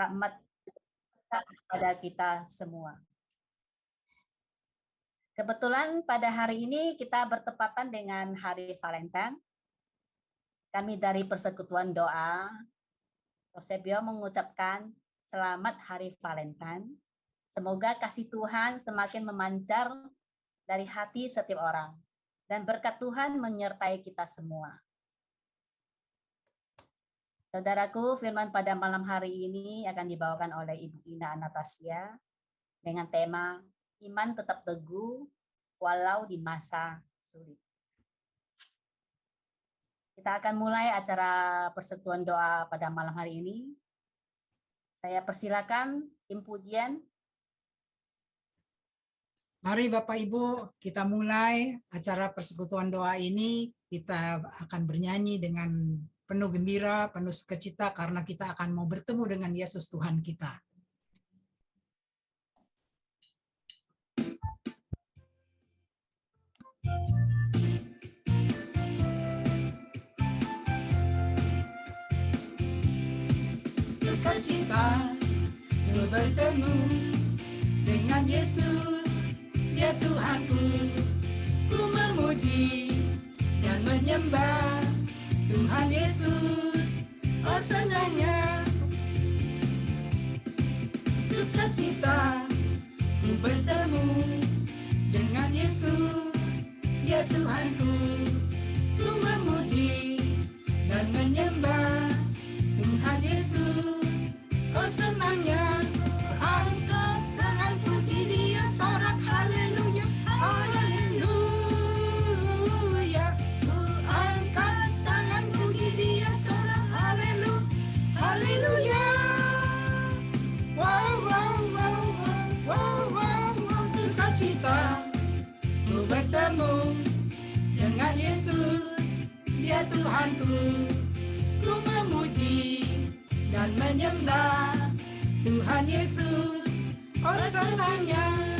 rahmat pada kita semua. Kebetulan pada hari ini kita bertepatan dengan Hari Valentine. Kami dari Persekutuan Doa Eusebio mengucapkan selamat Hari Valentine. Semoga kasih Tuhan semakin memancar dari hati setiap orang dan berkat Tuhan menyertai kita semua. Saudaraku, firman pada malam hari ini akan dibawakan oleh Ibu Ina Anastasia dengan tema Iman Tetap Teguh Walau di Masa Sulit. Kita akan mulai acara persekutuan doa pada malam hari ini. Saya persilakan tim pujian. Mari Bapak Ibu, kita mulai acara persekutuan doa ini. Kita akan bernyanyi dengan penuh gembira, penuh sukacita karena kita akan mau bertemu dengan Yesus Tuhan kita. Sukacita bertemu dengan Yesus, ya Tuhanku. Ku memuji dan menyembah Tuhan Yesus, oh senangnya. Sukacita ku bertemu dengan Yesus, ya Tuhanku. Ku memuji dan menyembah Tuhan Yesus, oh senangnya. Angkat tangan puji Dia, sorak haleluya, haleluya. Ku angkat tangan puji Dia, sorak haleluya, haleluya. Wow, wow, wow, wow, wow, wow. Sukacita ku bertemu dengan Yesus, Dia Tuhanku. Ku memuji dan menyembah Tuhan Yesus, oh senangnya.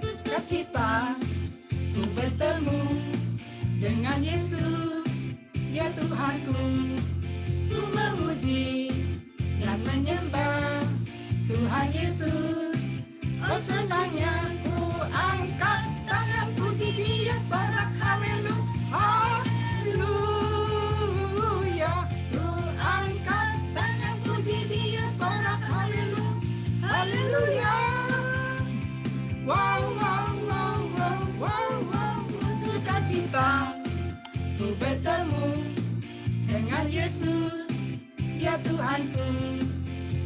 Sukacita ku bertemu dengan Yesus, ya Tuhanku. Ku memuji dan menyembah Tuhan Yesus, oh senangnya. Ku angkat tangan puji Dia, sorak haleluya, haleluya. Ku angkat tangan puji Dia, sorak haleluya, haleluya. Wow, wow, wow, wow, wow, wow. Sukacita ku bertemu dengan Yesus, ya Tuhanku.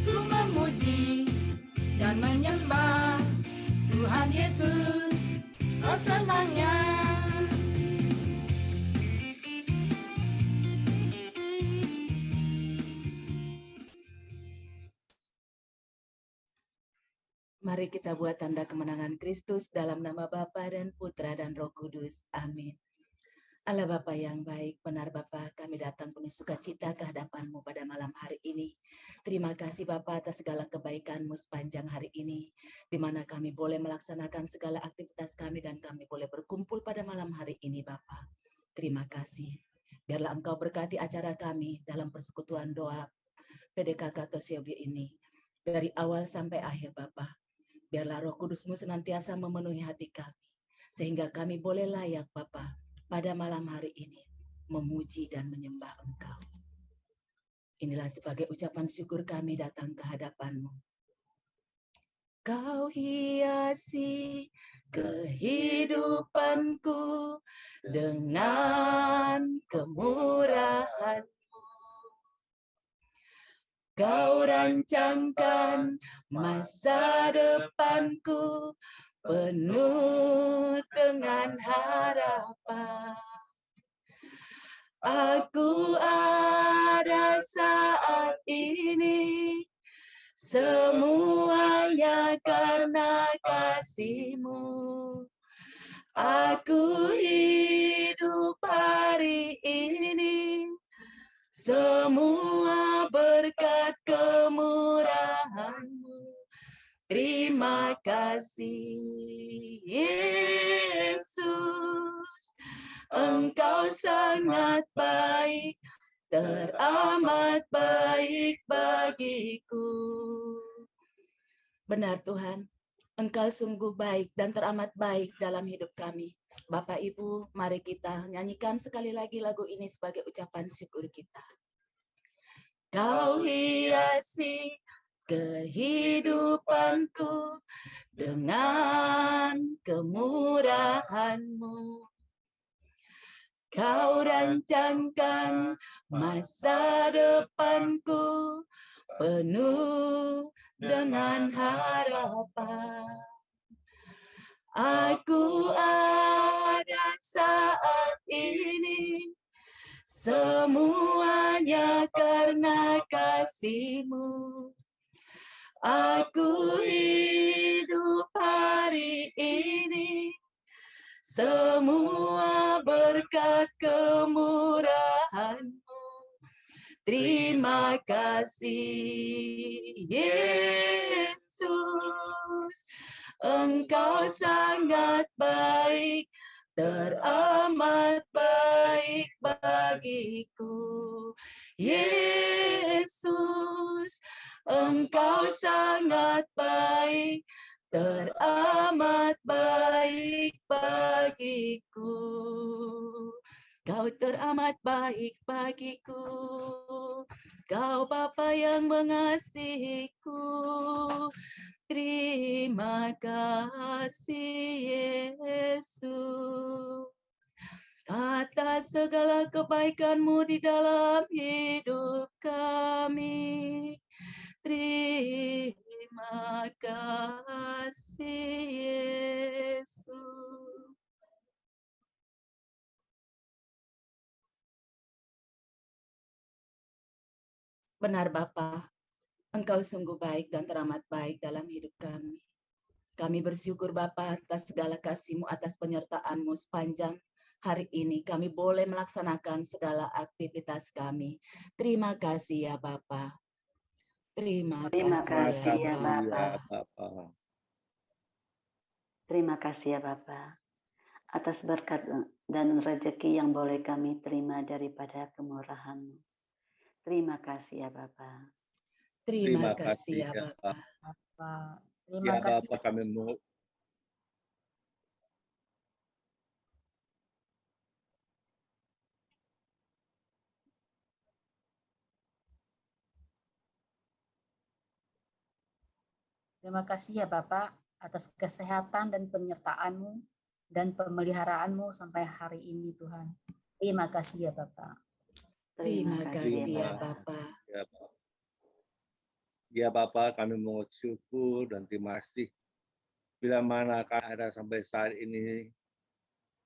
Ku memuji dan menyembah Tuhan Yesus, oh senangnya. Mari kita buat tanda kemenangan Kristus dalam nama Bapa dan Putra dan Roh Kudus. Amin. Allah Bapa yang baik, benar Bapa, kami datang penuh sukacita ke hadapan-Mu pada malam hari ini. Terima kasih Bapa atas segala kebaikan-Mu sepanjang hari ini, di mana kami boleh melaksanakan segala aktivitas kami dan kami boleh berkumpul pada malam hari ini Bapa. Terima kasih. Biarlah Engkau berkati acara kami dalam persekutuan doa PDKK Eusebio ini, dari awal sampai akhir Bapa. Biarlah Roh Kudus-Mu senantiasa memenuhi hati kami, sehingga kami boleh layak Bapa pada malam hari ini memuji dan menyembah Engkau. Inilah sebagai ucapan syukur kami datang ke hadapan-Mu. Kau hiasi kehidupanku dengan kemurahan-Mu. Kau rancangkan masa depanku penuh dengan harapan. Aku ada saat ini, semuanya karena kasih-Mu. Aku hidup hari ini, semua kasih Yesus, Engkau sangat baik, teramat baik bagiku. Benar Tuhan, Engkau sungguh baik dan teramat baik dalam hidup kami. Bapak Ibu, mari kita nyanyikan sekali lagi lagu ini sebagai ucapan syukur kita. Kau hiasi kehidupanku dengan kemurahan-Mu. Kau rancangkan masa depanku penuh dengan harapan. Aku ada saat ini semuanya karena kasih-Mu. Aku hidup hari ini semua berkat kemurahan-Mu. Terima kasih Yesus, Engkau sangat baik, teramat baik bagiku. Yesus, Engkau sangat baik, teramat baik bagiku. Kau teramat baik bagiku, Kau Bapa yang mengasihiku. Terima kasih Yesus atas segala kebaikan-Mu di dalam hidup kami. Terima kasih Yesus. Benar Bapa, Engkau sungguh baik dan teramat baik dalam hidup kami. Kami bersyukur Bapa atas segala kasih-Mu, atas penyertaan-Mu sepanjang hari ini. Kami boleh melaksanakan segala aktivitas kami. Terima kasih ya Bapa. Terima kasih ya Bapa. Terima kasih ya Bapa atas berkat dan rezeki yang boleh kami terima daripada kemurahan-Mu. Terima kasih ya Bapa. Terima kasih ya Bapa. Terima kasih Bapa, kami mau Terima kasih ya Bapak atas kesehatan dan penyertaan-Mu dan pemeliharaan-Mu sampai hari ini Tuhan. Terima kasih ya Bapak. Terima kasih ya Bapa. Ya Bapa, kami mengucap syukur dan terima kasih. Bila mana ada sampai saat ini,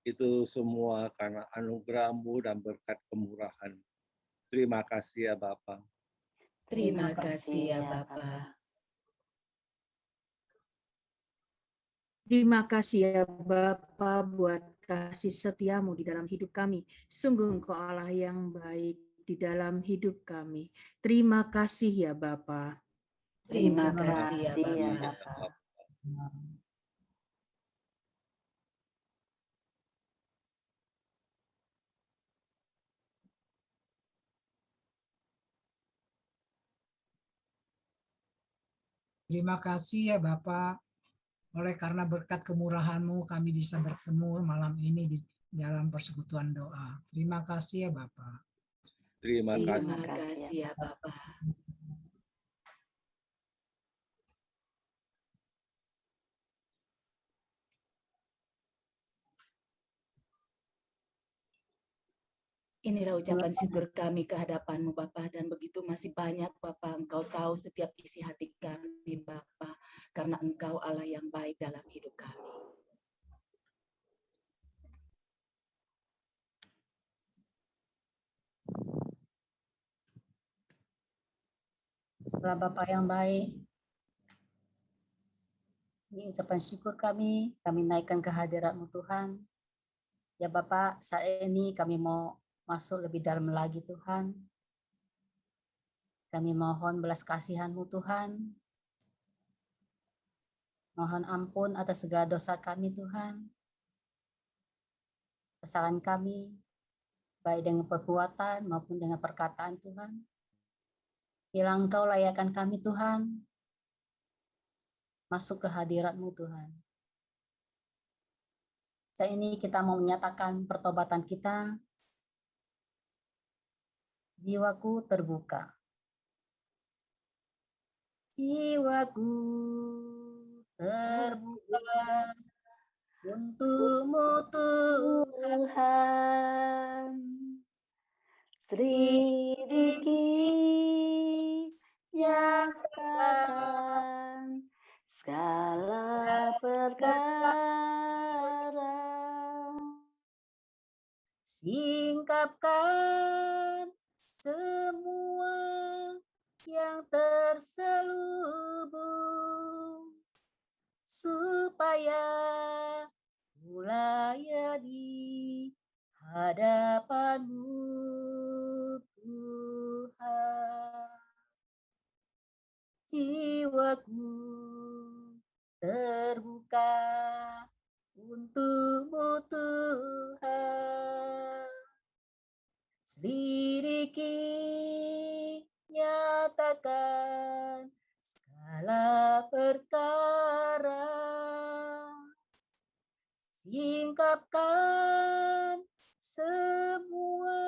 itu semua karena anugerah-Mu dan berkat kemurahan. Terima kasih ya Bapa. Terima kasih ya Bapa. Terima kasih ya Bapa buat kasih setia-Mu di dalam hidup kami. Sungguh Engkau Allah yang baik di dalam hidup kami. Terima kasih ya Bapa. Terima kasih ya Bapa. Terima kasih ya Bapak. Oleh karena berkat kemurahan-Mu kami bisa bertemu malam ini di dalam persekutuan doa. Terima kasih ya Bapak. Terima Terima kasih ya Bapa. Inilah ucapan syukur kami ke hadapan-Mu Bapa, dan begitu masih banyak Bapa, Engkau tahu setiap isi hati kami Bapa, karena Engkau Allah yang baik dalam hidup kami. Bapak yang baik, ini ucapan syukur kami naikkan ke hadirat-Mu Tuhan. Ya Bapak, saat ini kami mau masuk lebih dalam lagi Tuhan. Kami mohon belas kasihan-Mu Tuhan. Mohon ampun atas segala dosa kami Tuhan. Kesalahan kami, baik dengan perbuatan maupun dengan perkataan Tuhan. Bilang Engkau layakan kami Tuhan, masuk ke hadirat-Mu Tuhan. Saat ini kita mau menyatakan pertobatan kita. Jiwaku terbuka. Jiwaku terbuka untuk-Mu Tuhan. Selidiki, nyatakan segala perkara. Singkapkan semua yang terselubung, supaya mulai di hadapan-Mu Tuhan. Jiwaku terbuka untuk-Mu Tuhan. Selidiki, nyatakan segala perkara. Singkapkan semua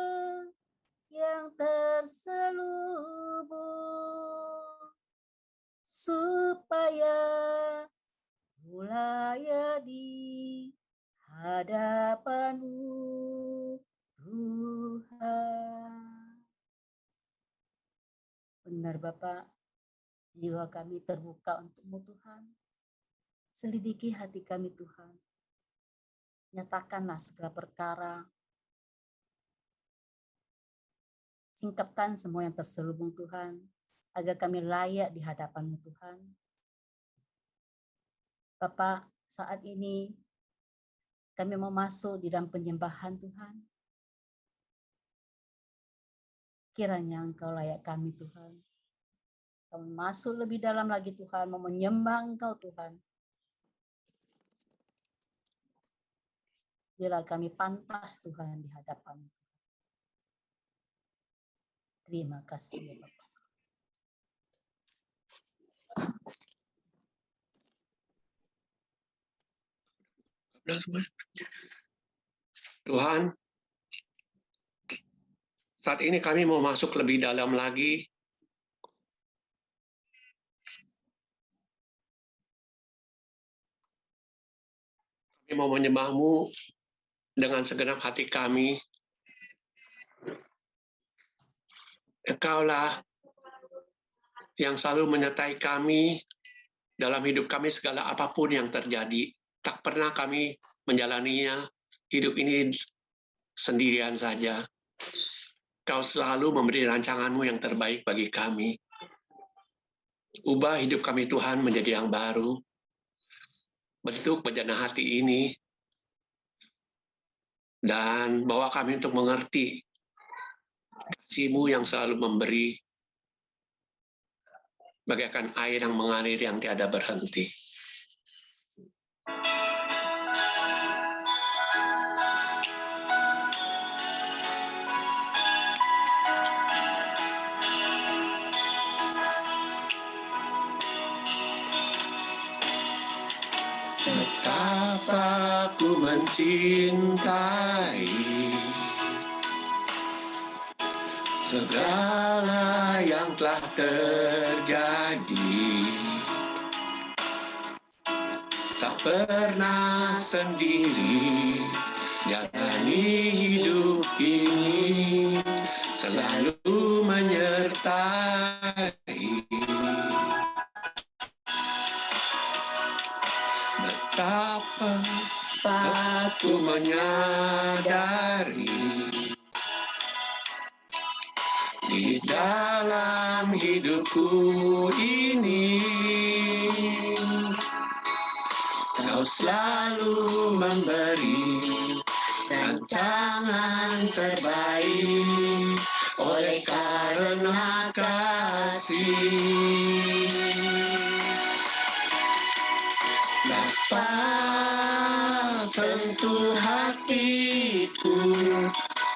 yang terselubung, supaya mulai di hadapan-Mu Tuhan. Benar Bapak, jiwa kami terbuka untuk-Mu Tuhan. Selidiki hati kami Tuhan. Nyatakanlah segala perkara. Singkapkan semua yang terselubung Tuhan, agar kami layak di hadapan-Mu Tuhan. Bapak, saat ini kami mau masuk di dalam penyembahan Tuhan. Kiranya Engkau layak kami Tuhan. Kami masuk lebih dalam lagi Tuhan, mau menyembah Engkau Tuhan. Bila kami pantas Tuhan di hadapan-Mu. Terima kasih ya Bapak. Tuhan, saat ini kami mau masuk lebih dalam lagi. Kami mau menyembah-Mu dengan segenap hati kami. Engkaulah yang selalu menyertai kami dalam hidup kami segala apapun yang terjadi. Tak pernah kami menjalaninya hidup ini sendirian saja. Kau selalu memberi rancangan-Mu yang terbaik bagi kami. Ubah hidup kami Tuhan menjadi yang baru. Bentuk bejana hati ini. Dan bawa kami untuk mengerti kasih-Mu yang selalu memberi. Bagaikan air yang mengalir yang tiada berhenti. Betapa ku mencintai segala yang telah terjadi. Tak pernah sendiri jalani hidup ini, selalu menyertai. Betapa aku menyadari di dalam hidupku ini, Kau selalu memberi rancangan terbaik oleh karena kasih. sentuh hatiku,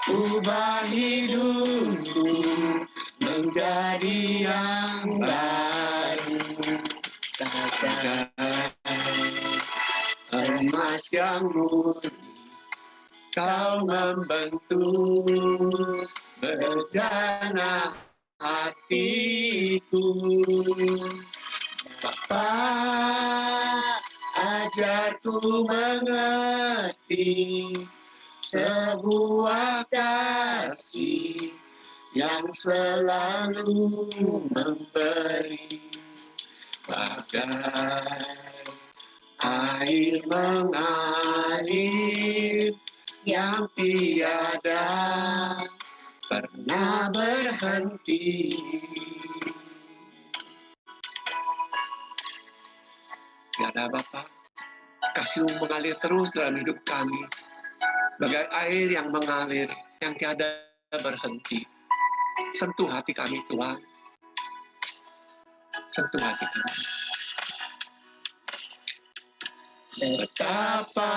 ubah hidupku menjadi yang baru. Bagaikan emas yang murni, Kau membentuk bejana hatiku. Bapa, ajarku mengerti sebuah kasih yang selalu memberi, bagai air mengalir yang tiada pernah berhenti. Tiada Bapa, kasih-Mu mengalir terus dalam hidup kami, bagai air yang mengalir yang tiada berhenti. Sentuh hati kami Tuhan, sentuh hati kami. Betapa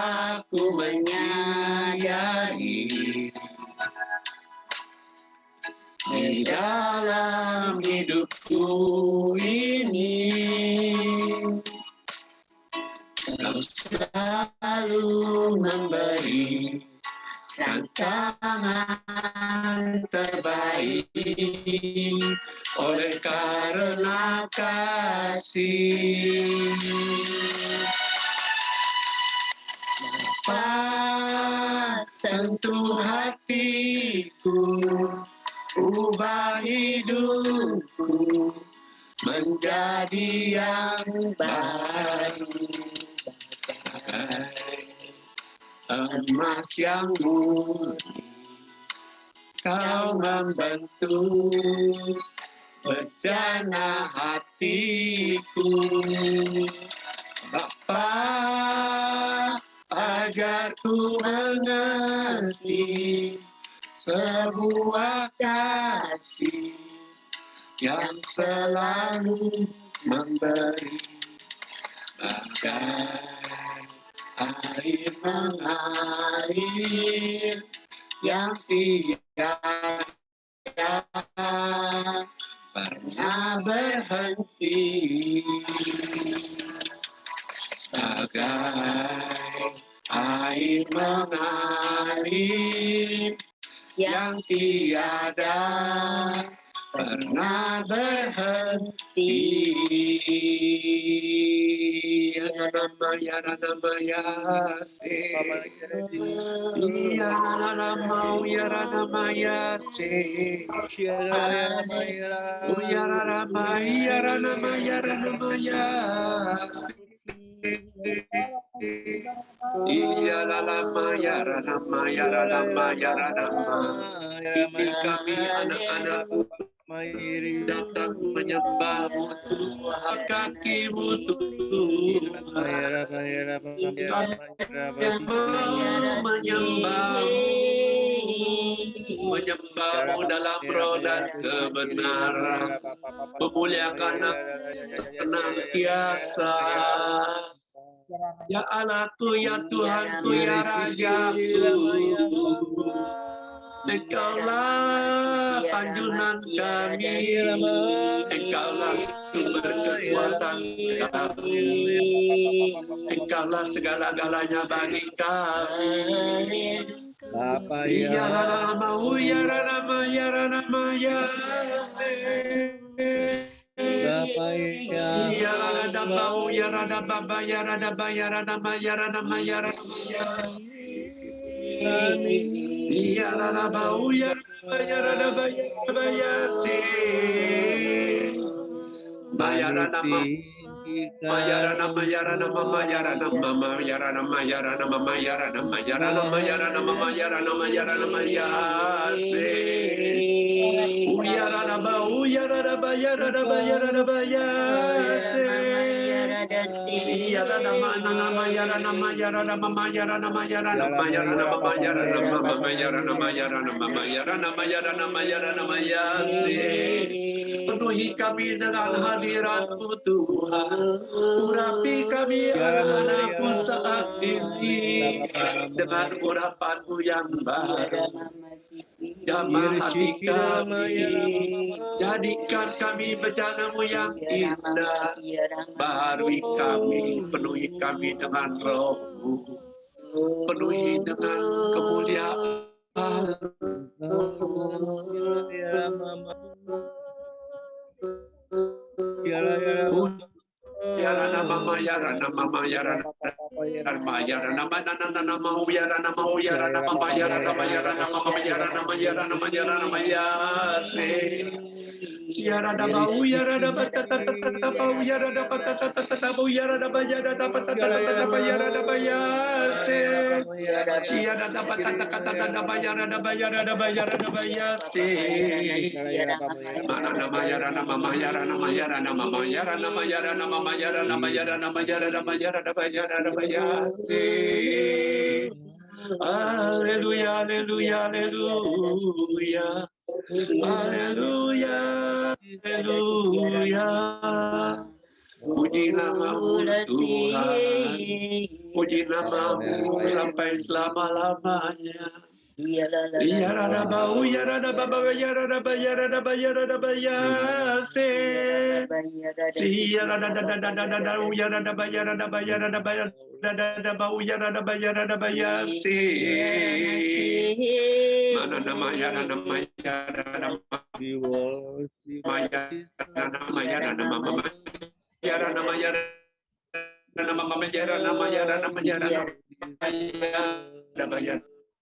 ku menyadari di dalam hidupku ini, Kau selalu memberi rancangan terbaik oleh karena kasih. Bapa, sentuh hatiku, ubah hidupku menjadi yang baru, bagai emas yang murni, Kau membentuk bejana hatiku. Bapa, ajarku mengerti sebuah kasih yang selalu memberi, bagai air mengalir yang tiada pernah berhenti, bagai air mengalir yang tiada pernah berhenti. Ya nama ya se, ya nama ya nama ya se, ya nama ya nama ya nama ya se. Iya lama ya nama ya nama ya nama. Ini kami anak-anakmu datang menyembah-Mu Tuhan, kaki-Mu Tuhan. Kami menyembah-Mu dalam roh dan kebenaran, memuliakan senantiasa. Ya Allahku, ya Tuhanku, ya Rajaku, Engkaulah panjunan kami, Engkaulah sumber kekuatan kami, Engkaulah segala-galanya bagi kami. Ya Rama, ya Rama, ya Rama, ya ya Rada Bau, ya Rada Baba, ya Rada Ba, ya Rada Ma, ya Rada Ma, ya Rada Ma, ya ya Rada Bau, ya Rada Ba, ya Rada Ba, ya si Mayarana Ma, Mayarana Mayarana Mayarana Mayarana Mayarana Mayarana Mayarana Mayarana Mayarana Mayarana Mayase Penuhi kami dengan hadirat-Mu Tuhan. Urapi kami anak-anak-Mu saat ini dengan urapan-Mu yang baru. Jamah hati kami, jadikan kami bejana-Mu yang indah. Baharui kami, penuhi kami dengan Roh-Mu, penuhi dengan kemuliaan. Yarana mama yarana mama yarana mama yarana mama yarana mama yarana mama yarana mama yarana mama yarana mama yarana mama yarana mama yase siarada bau yarada batata bau yarada batata bau yarada bayarada batata bayarada bayase siarada batata kata bayarada bayarada bayarada bayase mana nama yarana mama yarana mama yarana mama yarana mama yarana mama yarana mama yarana mama yarana mama yarana bayarada bayase. Haleluya, haleluya, haleluya. Haleluya, haleluya. Puji nama-Mu Tuhan, puji nama-Mu sampai selama-lamanya. Ya rada bau, ya rada baba, ya rada ba, ya rada ba, ya rada ba, ya se. Si ya rada da da da da da da, ya rada ba, ya rada ba, ya rada ba, ya rada bau, ya rada ba, ya rada ba, ya se. Mana nama ya nama ya nama Maya nama ya nama mama ya nama ya nama mama ya nama ya nama ya nama ya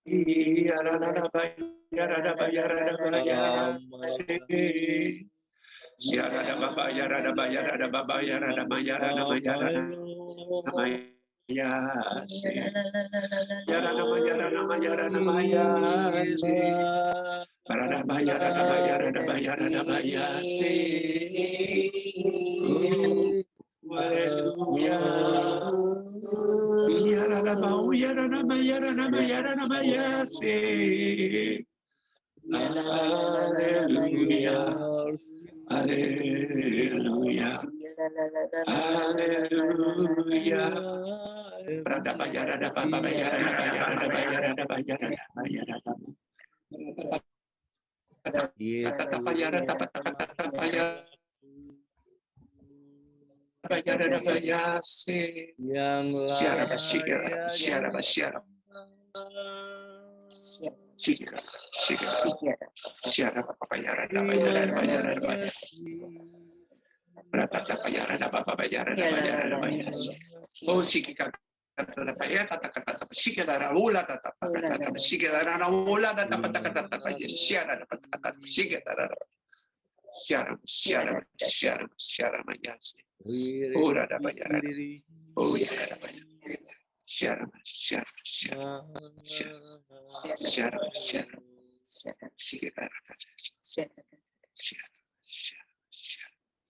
iya rada bayar rada bayar rada bayar ya rada baba ya rada bayar rada baba ya rada bayar rada bayar nama ya ya rada bayar rada bayar rada bayar rada bayar rada bayar rada bayar rada bayar haleluya ya rada bau ya rada bayar rada bayar rada bayar haleluya haleluya haleluya rada bayar rada baba bayar rada bayar rada bayar rada bayar rada bayar rada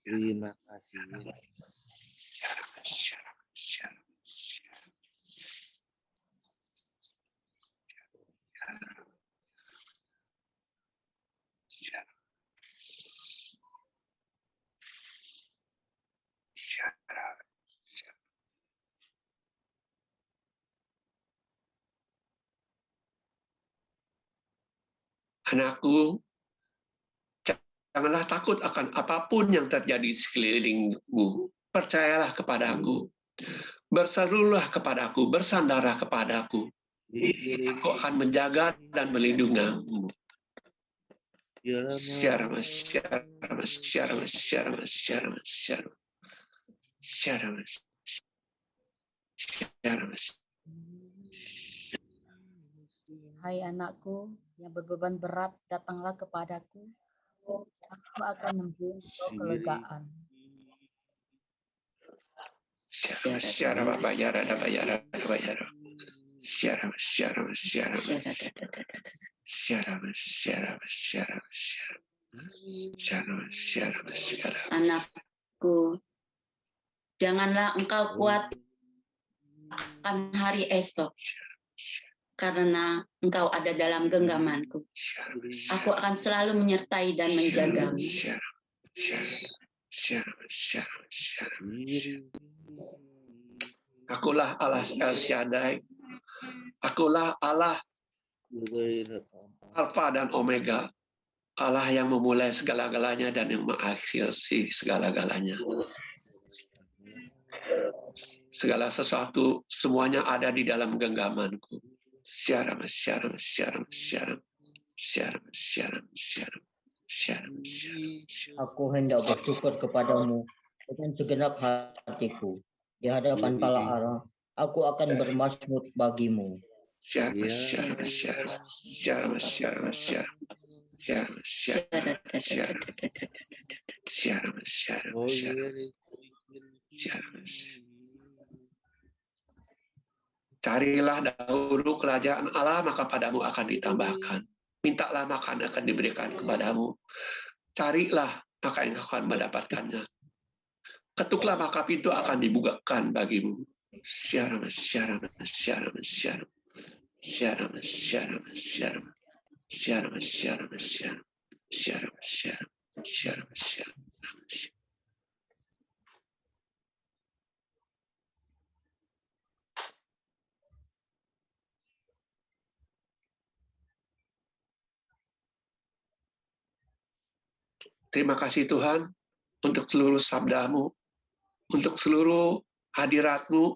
Terima kasih. Anakku, janganlah takut akan apapun yang terjadi di sekelilingmu. Percayalah kepadaku. Berserulah kepadaku, bersandarlah kepadaku. Aku akan menjaga dan melindungimu. Hai anakku yang berbeban berat, datanglah kepadaku. Aku akan memberi engkau kelegaan. Anakku, janganlah engkau kuat akan hari esok, karena engkau ada dalam genggamanku. Aku akan selalu menyertai dan menjagamu. Akulah Allah El Shaddai. Akulah Allah Alfa dan Omega. Allah yang memulai segala-galanya dan yang mengakhiri segala-galanya. Segala sesuatu semuanya ada di dalam genggamanku. Syaram. Aku hendak bersyukur kepadamu dengan segenap hatiku. Di hadapan para Allah, aku akan bermazmur bagimu. Carilah dahulu kerajaan Allah, maka padamu akan ditambahkan. Mintalah, maka akan diberikan kepadamu. Carilah, maka engkau akan mendapatkannya. Ketuklah, maka pintu akan dibukakan bagimu. Syaram. Terima kasih Tuhan untuk seluruh sabdamu, untuk seluruh hadiratmu,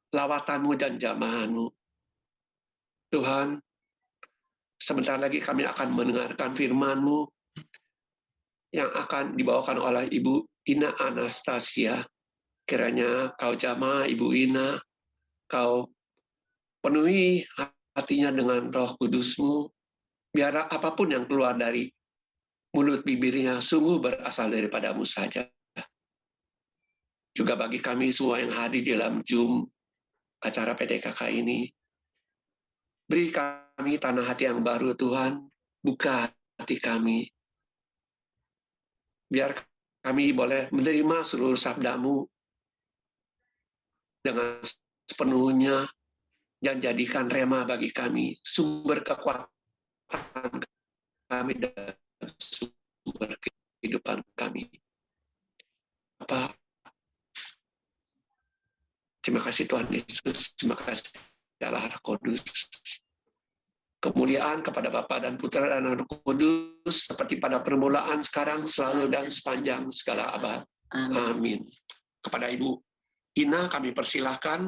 lawatanmu, dan jamahanmu. Tuhan, sebentar lagi kami akan mendengarkan firman-Mu yang akan dibawakan oleh Ibu Ina Anastasia. Kiranya Kau jamah Ibu Ina, Kau penuhi hatinya dengan Roh Kudus-Mu, biar apapun yang keluar dari mulut bibirnya sungguh berasal daripada-Mu saja. Juga bagi kami semua yang hadir di dalam Zoom acara PDKK ini, beri kami tanah hati yang baru Tuhan, buka hati kami, biar kami boleh menerima seluruh sabda-Mu dengan sepenuhnya, dan jadikan rema bagi kami, sumber kekuatan kami dan sumber kehidupan kami. Apa? Terima kasih Tuhan Yesus, terima kasih Allah Kudus. Kemuliaan kepada Bapa dan Putra dan Roh Kudus, seperti pada permulaan, sekarang, selalu, dan sepanjang segala abad. Amin. Kepada Ibu Ina kami persilahkan.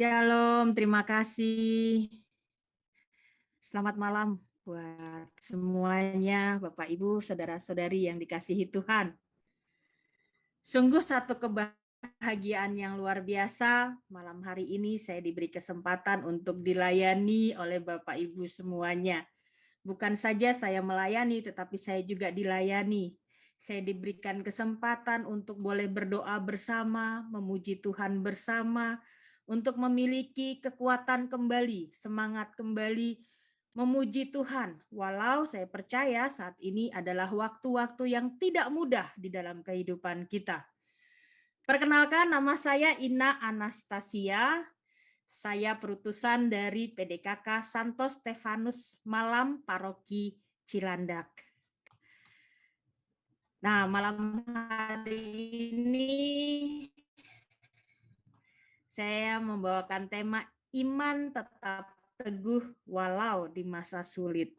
Shalom, terima kasih. Selamat malam buat semuanya, Bapak, Ibu, saudara-saudari yang dikasihi Tuhan. Sungguh satu kebahagiaan yang luar biasa. Malam hari ini saya diberi kesempatan untuk dilayani oleh Bapak Ibu semuanya. Bukan saja saya melayani, tetapi saya juga dilayani. Saya diberikan kesempatan untuk boleh berdoa bersama, memuji Tuhan bersama, untuk memiliki kekuatan kembali, semangat kembali, memuji Tuhan. Walau saya percaya saat ini adalah waktu-waktu yang tidak mudah di dalam kehidupan kita. Perkenalkan, nama saya Ina Anastasia. Saya perutusan dari PDKK Santo Stefanus Malam Paroki Cilandak. Nah, malam hari ini saya membawakan tema iman tetap teguh walau di masa sulit.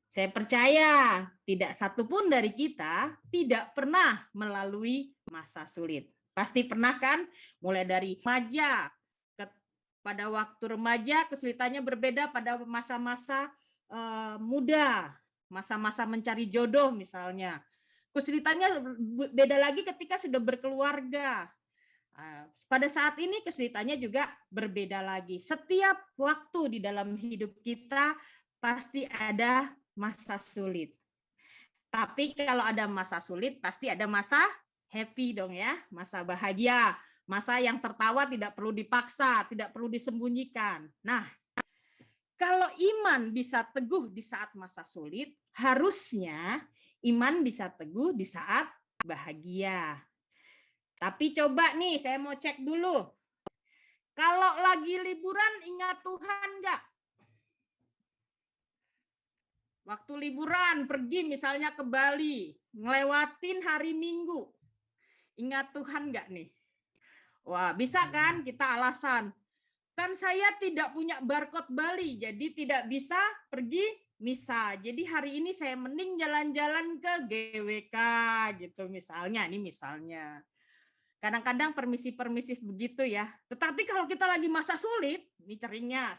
Saya percaya tidak satupun dari kita tidak pernah melalui masa sulit. Pasti pernah kan? Mulai dari remaja, pada waktu remaja kesulitannya berbeda pada masa-masa muda, masa-masa mencari jodoh misalnya. Kesulitannya beda lagi ketika sudah berkeluarga. Pada saat ini kesulitannya juga berbeda lagi. Setiap waktu di dalam hidup kita pasti ada masa sulit. Tapi kalau ada masa sulit pasti ada masa happy dong ya, masa bahagia, masa yang tertawa tidak perlu dipaksa, tidak perlu disembunyikan. Nah, Kalau iman bisa teguh di saat masa sulit, harusnya iman bisa teguh di saat bahagia. Tapi coba nih, saya mau cek dulu. Kalau lagi liburan, ingat Tuhan nggak? Waktu liburan, pergi misalnya ke Bali, ngelewatin hari Minggu. Ingat Tuhan nggak nih? Wah, bisa kan kita alasan. Kan saya tidak punya barcode Bali, jadi tidak bisa pergi misa. Jadi hari ini saya mending jalan-jalan ke GWK gitu misalnya. Ini misalnya. Kadang-kadang permisif-permisif begitu ya. Tetapi kalau kita lagi masa sulit, ini seringnya.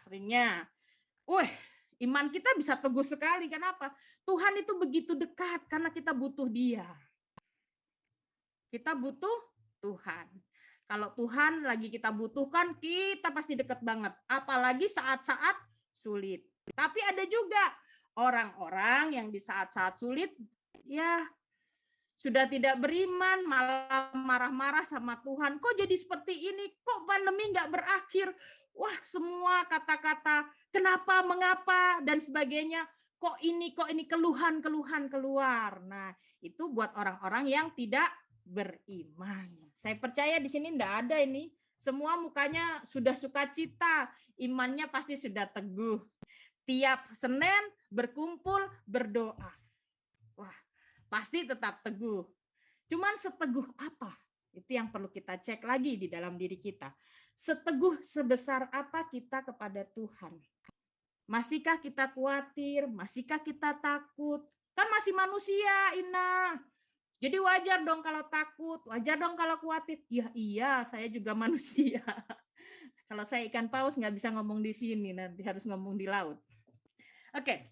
Iman kita bisa teguh sekali. Kenapa? Tuhan itu begitu dekat karena kita butuh Dia. Kita butuh Tuhan. Kalau Tuhan lagi kita butuhkan, kita pasti dekat banget. Apalagi saat-saat sulit. Tapi ada juga orang-orang yang di saat-saat sulit, ya sudah tidak beriman, malah marah-marah sama Tuhan. Kok jadi seperti ini? Kok pandemi nggak berakhir? Wah, semua kata-kata kenapa, mengapa, dan sebagainya. Kok ini keluhan keluar. Nah, itu buat orang-orang yang tidak beriman. Saya percaya di sini enggak ada ini. Semua mukanya sudah sukacita, imannya pasti sudah teguh. Tiap Senin berkumpul berdoa. Wah, pasti tetap teguh. Cuman seteguh apa? Itu yang perlu kita cek lagi di dalam diri kita. Seteguh sebesar apa kita kepada Tuhan? Masihkah kita khawatir? Masihkah kita takut? Kan masih manusia, Ina. Jadi wajar dong kalau takut, wajar dong kalau khawatir. Ya iya, saya juga manusia. Kalau saya ikan paus nggak bisa ngomong di sini, nanti harus ngomong di laut. Oke,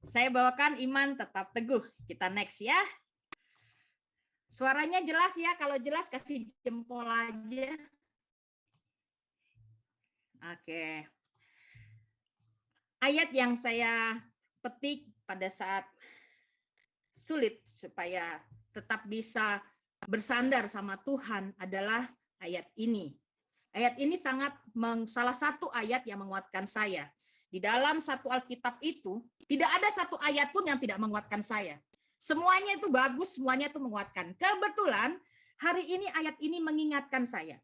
saya bawakan iman tetap teguh. Kita next ya. Suaranya jelas ya, kalau jelas kasih jempol aja. Oke. Ayat yang saya petik pada saat sulit supaya tetap bisa bersandar sama Tuhan adalah ayat ini. Ayat ini salah satu ayat yang menguatkan saya. Di dalam satu Alkitab itu, tidak ada satu ayat pun yang tidak menguatkan saya. Semuanya itu bagus, semuanya itu menguatkan. Kebetulan hari ini ayat ini mengingatkan saya.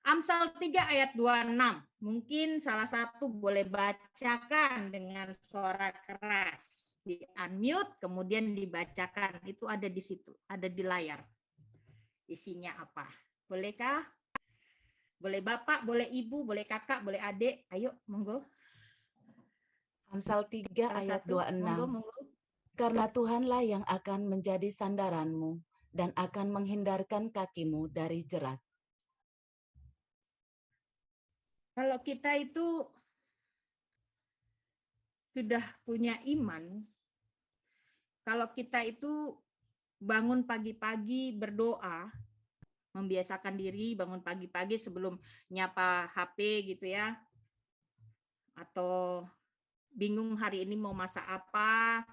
Amsal 3 ayat 26. Mungkin salah satu boleh bacakan dengan suara keras. Di unmute, kemudian dibacakan. Itu ada di situ, ada di layar. Isinya apa? Bolehkah? Boleh Bapak, boleh Ibu, boleh Kakak, boleh Adik. Ayo, monggo. Amsal 3 ayat 26. Monggo. Karena Tuhanlah yang akan menjadi sandaranmu dan akan menghindarkan kakimu dari jerat. Kalau kita itu sudah punya iman, kalau kita itu bangun pagi-pagi berdoa, membiasakan diri bangun pagi-pagi sebelum nyapa HP gitu ya, atau bingung hari ini mau masak apa,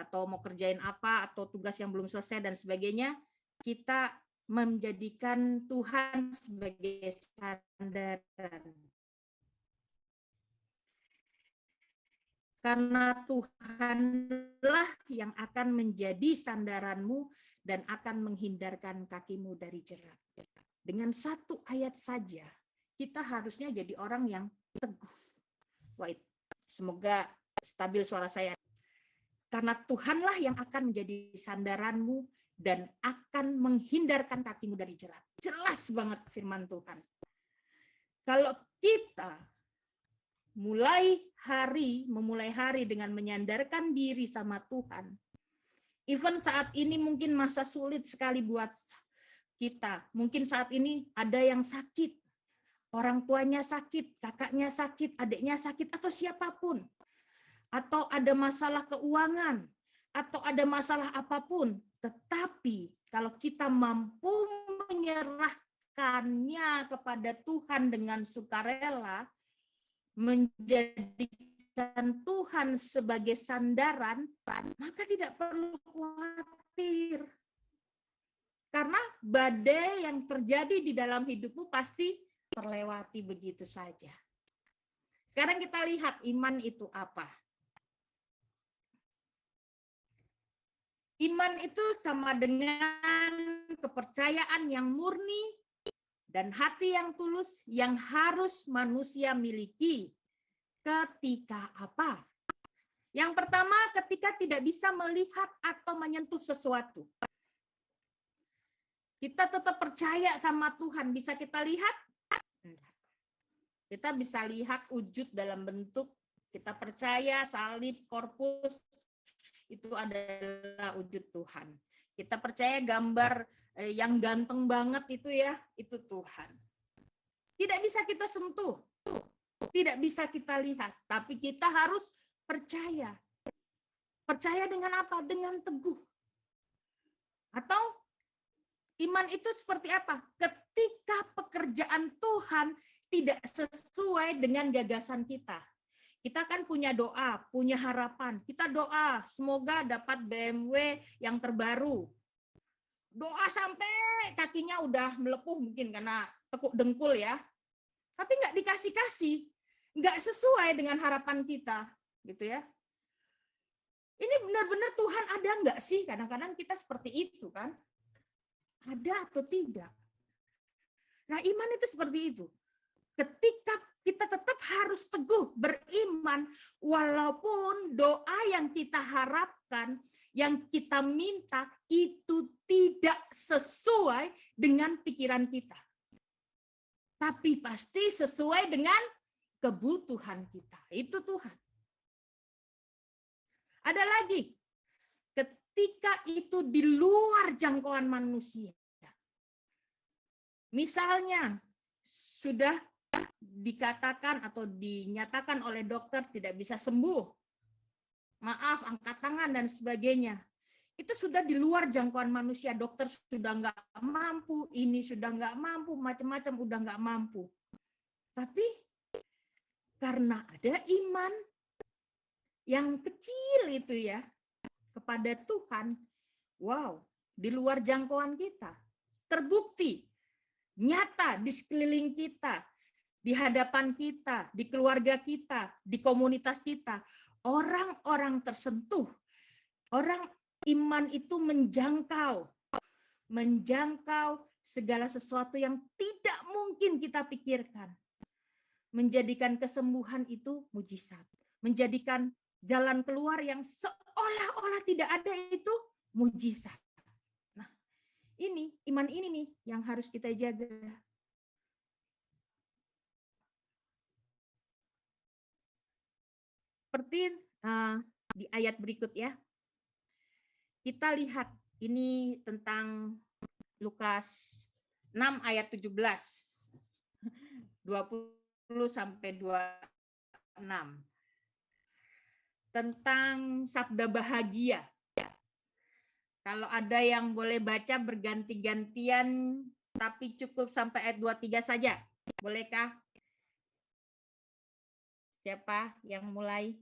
atau mau kerjain apa, atau tugas yang belum selesai dan sebagainya, kita menjadikan Tuhan sebagai sandaran. Karena Tuhanlah yang akan menjadi sandaranmu dan akan menghindarkan kakimu dari jerat. Dengan satu ayat saja, kita harusnya jadi orang yang teguh. Wait, semoga stabil suara saya. Karena Tuhanlah yang akan menjadi sandaranmu dan akan menghindarkan kakimu dari jerat. Jelas banget firman Tuhan. Kalau kita memulai hari dengan menyandarkan diri sama Tuhan. Even saat ini mungkin masa sulit sekali buat kita. Mungkin saat ini ada yang sakit. Orang tuanya sakit, kakaknya sakit, adiknya sakit, atau siapapun. Atau ada masalah keuangan, atau ada masalah apapun. Tetapi kalau kita mampu menyerahkannya kepada Tuhan dengan sukarela, menjadikan Tuhan sebagai sandaran, maka tidak perlu khawatir. Karena badai yang terjadi di dalam hidupmu pasti terlewati begitu saja. Sekarang kita lihat iman itu apa. Iman itu sama dengan kepercayaan yang murni dan hati yang tulus yang harus manusia miliki ketika apa? Yang pertama, ketika tidak bisa melihat atau menyentuh sesuatu. Kita tetap percaya sama Tuhan. Bisa kita lihat? Kita bisa lihat wujud dalam bentuk, kita percaya salib, korpus, itu adalah wujud Tuhan. Kita percaya gambar yang ganteng banget itu ya, itu Tuhan. Tidak bisa kita sentuh, tidak bisa kita lihat, tapi kita harus percaya. Percaya dengan apa? Dengan teguh. Atau iman itu seperti apa? Ketika pekerjaan Tuhan tidak sesuai dengan gagasan kita. Kita kan punya doa, punya harapan. Kita doa, semoga dapat BMW yang terbaru. Doa sampai kakinya udah melepuh mungkin karena tekuk dengkul ya. Tapi nggak dikasih-kasih. Nggak sesuai dengan harapan kita. Gitu ya. Ini benar-benar Tuhan ada nggak sih? Kadang-kadang kita seperti itu kan. Ada atau tidak? Nah, iman itu seperti itu. Ketika kita tetap harus teguh beriman, walaupun doa yang kita harapkan, yang kita minta, itu tidak sesuai dengan pikiran kita. Tapi pasti sesuai dengan kebutuhan kita. Itu Tuhan. Ada lagi, ketika itu di luar jangkauan manusia. Misalnya, sudah dikatakan atau dinyatakan oleh dokter tidak bisa sembuh. Maaf, angkat tangan dan sebagainya. Itu sudah di luar jangkauan manusia. Dokter sudah nggak mampu, ini sudah nggak mampu, macam-macam udah nggak mampu. Tapi karena ada iman yang kecil itu ya, kepada Tuhan, wow, di luar jangkauan kita. Terbukti, nyata di sekeliling kita, di hadapan kita, di keluarga kita, di komunitas kita. Orang-orang tersentuh, orang iman itu menjangkau segala sesuatu yang tidak mungkin kita pikirkan. Menjadikan kesembuhan itu mujizat. Menjadikan jalan keluar yang seolah-olah tidak ada itu mujizat. Nah, ini iman ini nih yang harus kita jaga. Seperti di ayat berikut ya. Kita lihat ini tentang Lukas 6 ayat 17. 20 sampai 26. Tentang sabda bahagia. Kalau ada yang boleh baca berganti-gantian, tapi cukup sampai ayat 23 saja. Bolehkah? Siapa yang mulai?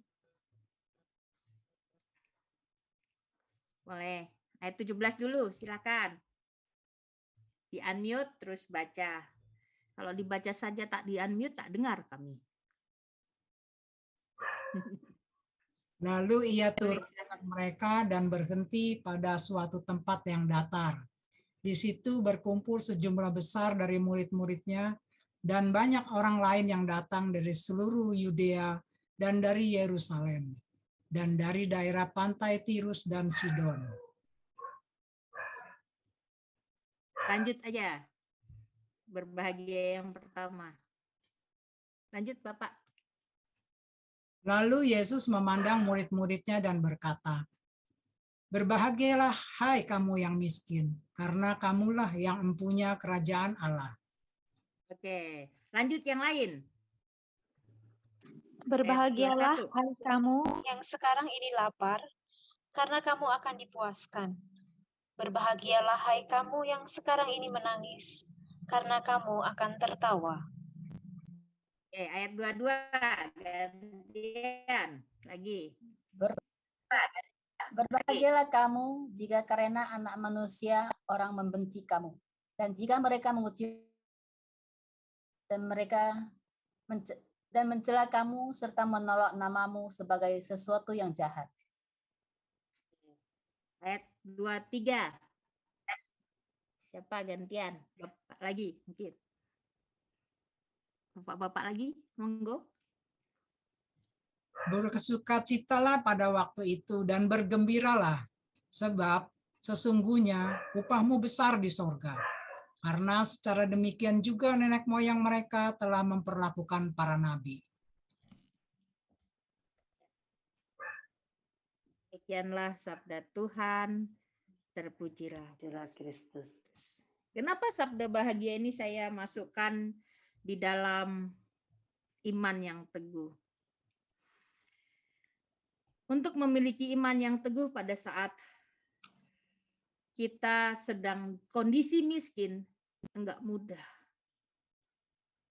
Boleh. Ayat 17 dulu, silakan. Di-unmute terus baca. Kalau dibaca saja tak di-unmute, tak dengar kami. Lalu ia turun dengan mereka dan berhenti pada suatu tempat yang datar. Di situ berkumpul sejumlah besar dari murid-muridnya dan banyak orang lain yang datang dari seluruh Yudea dan dari Yerusalem dan dari daerah pantai Tirus dan Sidon. Lanjut aja. Berbahagia yang pertama. Lanjut, Bapak. Lalu Yesus memandang murid-muridnya dan berkata, "Berbahagialah hai kamu yang miskin, karena kamulah yang empunya kerajaan Allah." Oke, lanjut yang lain. Berbahagialah hai kamu yang sekarang ini lapar, karena kamu akan dipuaskan. Berbahagialah hai kamu yang sekarang ini menangis, karena kamu akan tertawa. Oke, ayat 22, gantian lagi. Berbahagialah kamu jika karena anak manusia orang membenci kamu. Dan jika mereka menguji dan mereka dan mencela kamu serta menolak namamu sebagai sesuatu yang jahat. Ayat 23. Siapa gantian? Bapak lagi mungkin. Bapak-bapak lagi, monggo. Bersukacitalah pada waktu itu dan bergembiralah, sebab sesungguhnya upahmu besar di sorga. Karena secara demikian juga nenek moyang mereka telah memperlakukan para nabi. Demikianlah sabda Tuhan, terpujilah Kristus. Kenapa sabda bahagia ini saya masukkan di dalam iman yang teguh? Untuk memiliki iman yang teguh pada saat kita sedang kondisi miskin, enggak mudah.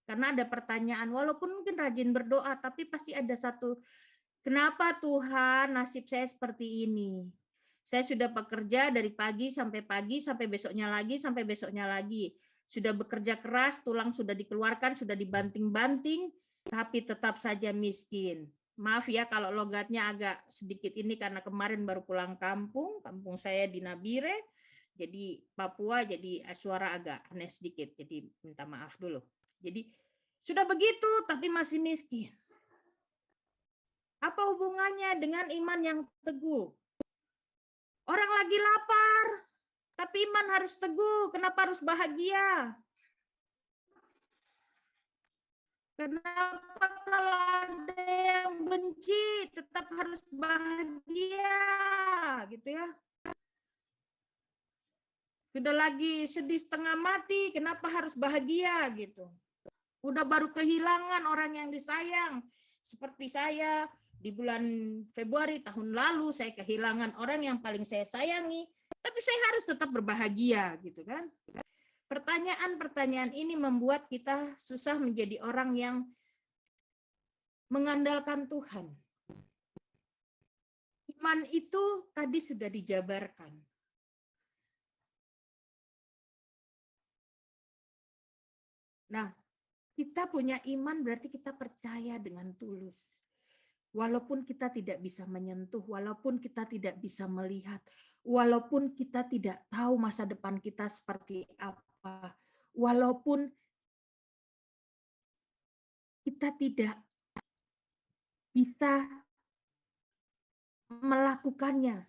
Karena ada pertanyaan, walaupun mungkin rajin berdoa, tapi pasti ada satu, kenapa Tuhan nasib saya seperti ini? Saya sudah bekerja dari pagi, sampai besoknya lagi, sampai besoknya lagi. Sudah bekerja keras, tulang sudah dikeluarkan, sudah dibanting-banting, tapi tetap saja miskin. Maaf ya kalau logatnya agak sedikit ini karena kemarin baru pulang kampung saya di Nabire, jadi Papua, jadi suara agak aneh sedikit, jadi minta maaf dulu. Jadi sudah begitu tapi masih miskin. Apa hubungannya dengan iman yang teguh? Orang lagi lapar, tapi iman harus teguh. Kenapa harus bahagia? Kenapa kalau ada yang benci tetap harus bahagia, gitu ya? Sudah lagi sedih setengah mati, kenapa harus bahagia gitu? Udah baru kehilangan orang yang disayang. Seperti saya di bulan Februari tahun lalu, saya kehilangan orang yang paling saya sayangi, tapi saya harus tetap berbahagia gitu kan? Pertanyaan-pertanyaan ini membuat kita susah menjadi orang yang mengandalkan Tuhan. Iman itu tadi sudah dijabarkan. Nah, kita punya iman berarti kita percaya dengan tulus. Walaupun kita tidak bisa menyentuh, walaupun kita tidak bisa melihat, walaupun kita tidak tahu masa depan kita seperti apa, walaupun kita tidak bisa melakukannya.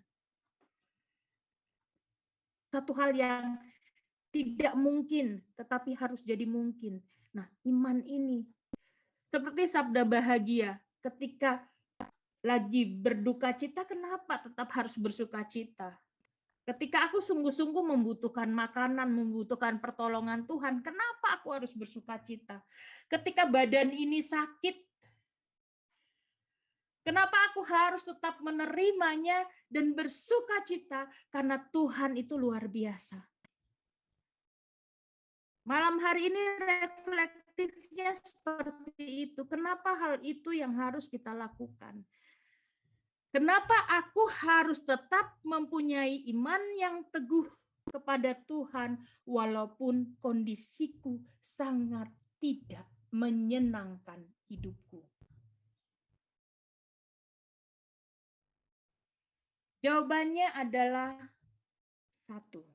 Satu hal yang tidak mungkin, tetapi harus jadi mungkin. Nah, iman ini seperti sabda bahagia, ketika lagi berduka cita, kenapa tetap harus bersuka cita? Ketika aku sungguh-sungguh membutuhkan makanan, membutuhkan pertolongan Tuhan, kenapa aku harus bersuka cita? Ketika badan ini sakit, kenapa aku harus tetap menerimanya dan bersuka cita? Karena Tuhan itu luar biasa. Malam hari ini reflektifnya seperti itu. Kenapa hal itu yang harus kita lakukan? Kenapa aku harus tetap mempunyai iman yang teguh kepada Tuhan walaupun kondisiku sangat tidak menyenangkan hidupku? Jawabannya adalah satu.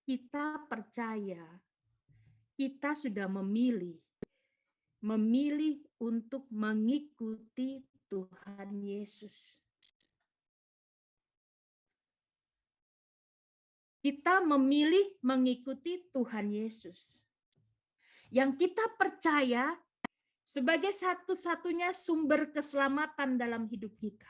Kita percaya, kita sudah memilih untuk mengikuti Tuhan Yesus. Kita memilih mengikuti Tuhan Yesus. Yang kita percaya sebagai satu-satunya sumber keselamatan dalam hidup kita.